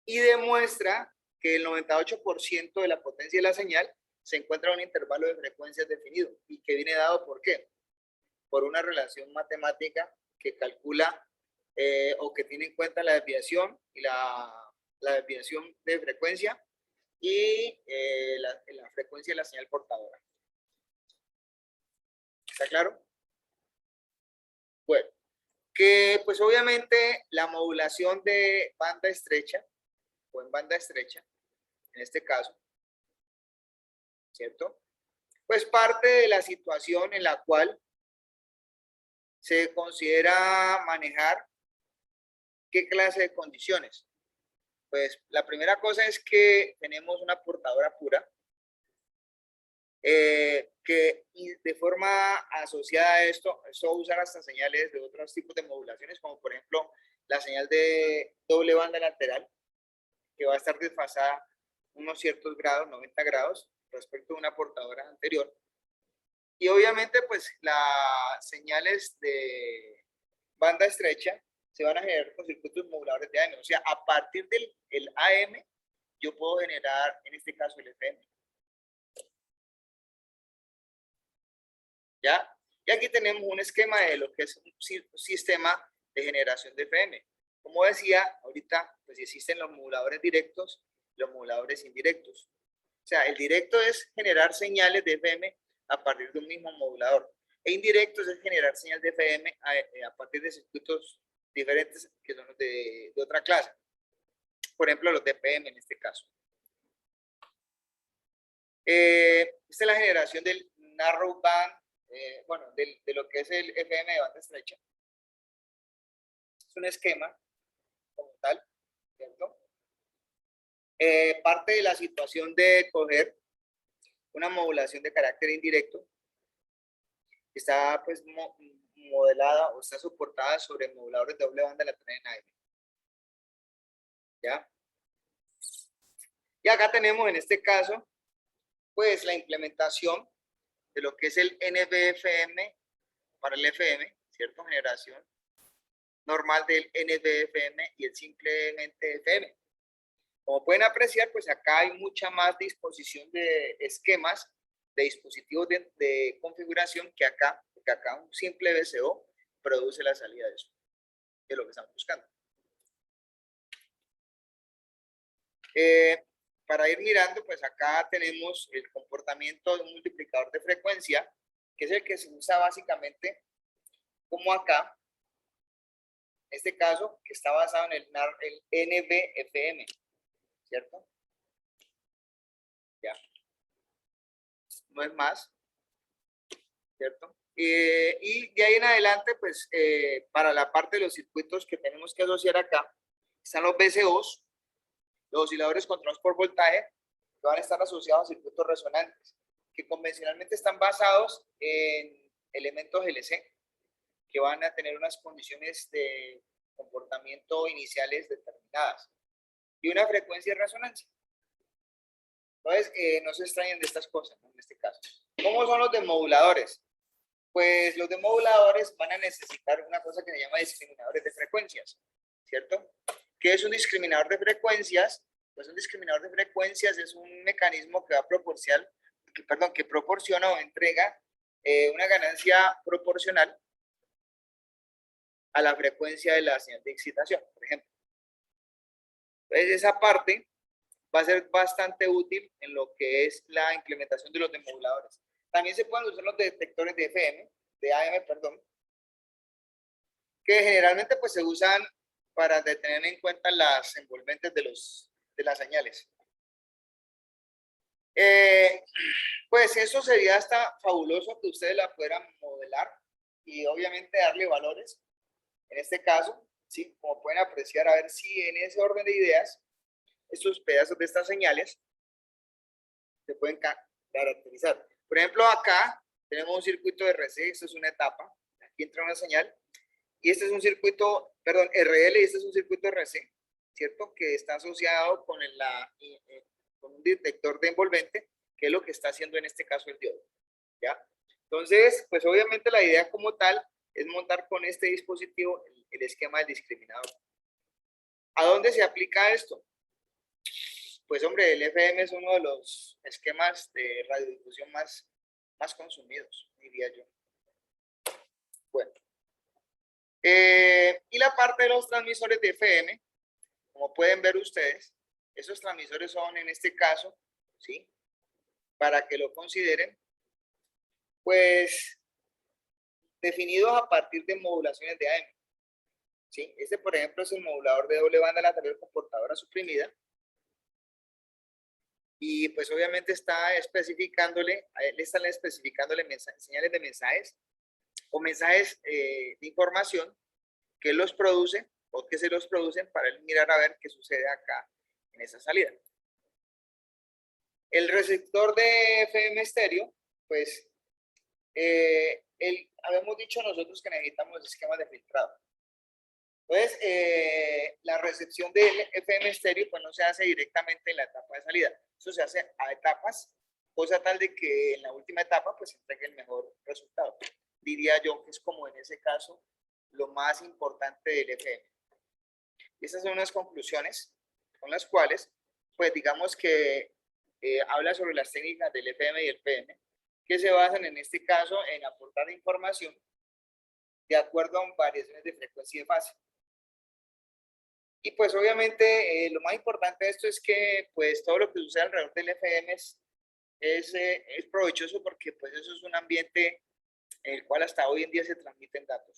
y demuestra que el 98% de la potencia de la señal se encuentra en un intervalo de frecuencias definido y que viene dado ¿por qué? Por una relación matemática que calcula o que tiene en cuenta la desviación y la desviación de frecuencia y la frecuencia de la señal portadora. ¿Está claro? Bueno, que pues obviamente la modulación de banda estrecha o en banda estrecha, en este caso, ¿cierto? Pues parte de la situación en la cual se considera manejar qué clase de condiciones. Pues la primera cosa es que tenemos una portadora pura que de forma asociada a esto va a usar hasta señales de otros tipos de modulaciones, como por ejemplo la señal de doble banda lateral, que va a estar desfasada unos ciertos grados, 90 grados, respecto a una portadora anterior. Y obviamente, pues las señales de banda estrecha se van a generar con circuitos moduladores de AM. O sea, a partir del AM, yo puedo generar, en este caso, el FM. ¿Ya? Y aquí tenemos un esquema de lo que es un sistema de generación de FM. Como decía, ahorita, pues existen los moduladores directos, los moduladores indirectos. O sea, el directo es generar señales de FM a partir de un mismo modulador. E indirectos es generar señal de FM a partir de circuitos diferentes que son de otra clase. Por ejemplo, los de PM en este caso. Esta es la generación del narrow band, bueno, de lo que es el FM de banda estrecha. Es un esquema como tal, ¿cierto? Parte de la situación de coger una modulación de carácter indirecto está pues modelada o está soportada sobre moduladores de doble banda lateral en AM. ¿Ya? Y acá tenemos en este caso pues la implementación de lo que es el NBFM para el FM, ¿cierto? Generación normal del NBFM y el simplemente FM. Como pueden apreciar, pues acá hay mucha más disposición de esquemas de dispositivos de configuración que acá, porque acá un simple VCO produce la salida de eso, de lo que estamos buscando. Para ir mirando, pues acá tenemos el comportamiento de un multiplicador de frecuencia, que es el que se usa básicamente como acá, en este caso, que está basado en el NBFM, ¿cierto? Ya. No es más, ¿cierto? Y de ahí en adelante, pues, para la parte de los circuitos que tenemos que asociar acá, están los VCOs, los osciladores controlados por voltaje, que van a estar asociados a circuitos resonantes, que convencionalmente están basados en elementos LC, que van a tener unas condiciones de comportamiento iniciales determinadas y una frecuencia de resonancia. Entonces, no se extrañen de estas cosas, ¿no? En este caso. ¿Cómo son los demoduladores? Pues los demoduladores van a necesitar una cosa que se llama discriminadores de frecuencias, ¿cierto? ¿Qué es un discriminador de frecuencias? Pues un discriminador de frecuencias es un mecanismo que va a proporcionar, que proporciona o entrega una ganancia proporcional a la frecuencia de la señal de excitación, por ejemplo. Entonces, esa parte va a ser bastante útil en lo que es la implementación de los demoduladores. También se pueden usar los detectores de FM, de AM, perdón, que generalmente pues se usan para tener en cuenta las envolventes de las señales. Pues eso sería hasta fabuloso que ustedes la pudieran modelar y obviamente darle valores. En este caso, ¿sí? Como pueden apreciar, a ver si en ese orden de ideas, estos pedazos de estas señales se pueden caracterizar. Por ejemplo, acá tenemos un circuito RC, esto es una etapa, aquí entra una señal, y este es un circuito, perdón, RL, y este es un circuito RC, ¿cierto? Que está asociado con, con un detector de envolvente, que es lo que está haciendo en este caso el diodo, ¿ya? Entonces, pues obviamente la idea como tal es montar con este dispositivo el esquema del discriminador. ¿A dónde se aplica esto? Pues hombre, el FM es uno de los esquemas de radiodifusión más consumidos, diría yo. Bueno. Y la parte de los transmisores de FM, como pueden ver ustedes, esos transmisores son en este caso, ¿sí? Para que lo consideren, pues definidos a partir de modulaciones de AM. ¿Sí? Este, por ejemplo, es el modulador de doble banda lateral con portadora suprimida. Y pues obviamente está especificándole, a él están especificándole señales de mensajes o mensajes de información que los produce o que se los producen para él mirar a ver qué sucede acá en esa salida. El receptor de FM estéreo, pues habíamos dicho nosotros que necesitamos esquemas de filtrado. Entonces, la recepción del FM estéreo pues no se hace directamente en la etapa de salida. Eso se hace a etapas, cosa tal de que en la última etapa pues se entregue el mejor resultado. Diría yo que es como en ese caso lo más importante del FM. Estas son unas conclusiones con las cuales pues digamos que habla sobre las técnicas del FM y el PM, que se basan en este caso en aportar información de acuerdo a variaciones de frecuencia y de fase. Y pues obviamente lo más importante de esto es que pues todo lo que sucede alrededor del FM es provechoso porque pues eso es un ambiente en el cual hasta hoy en día se transmiten datos.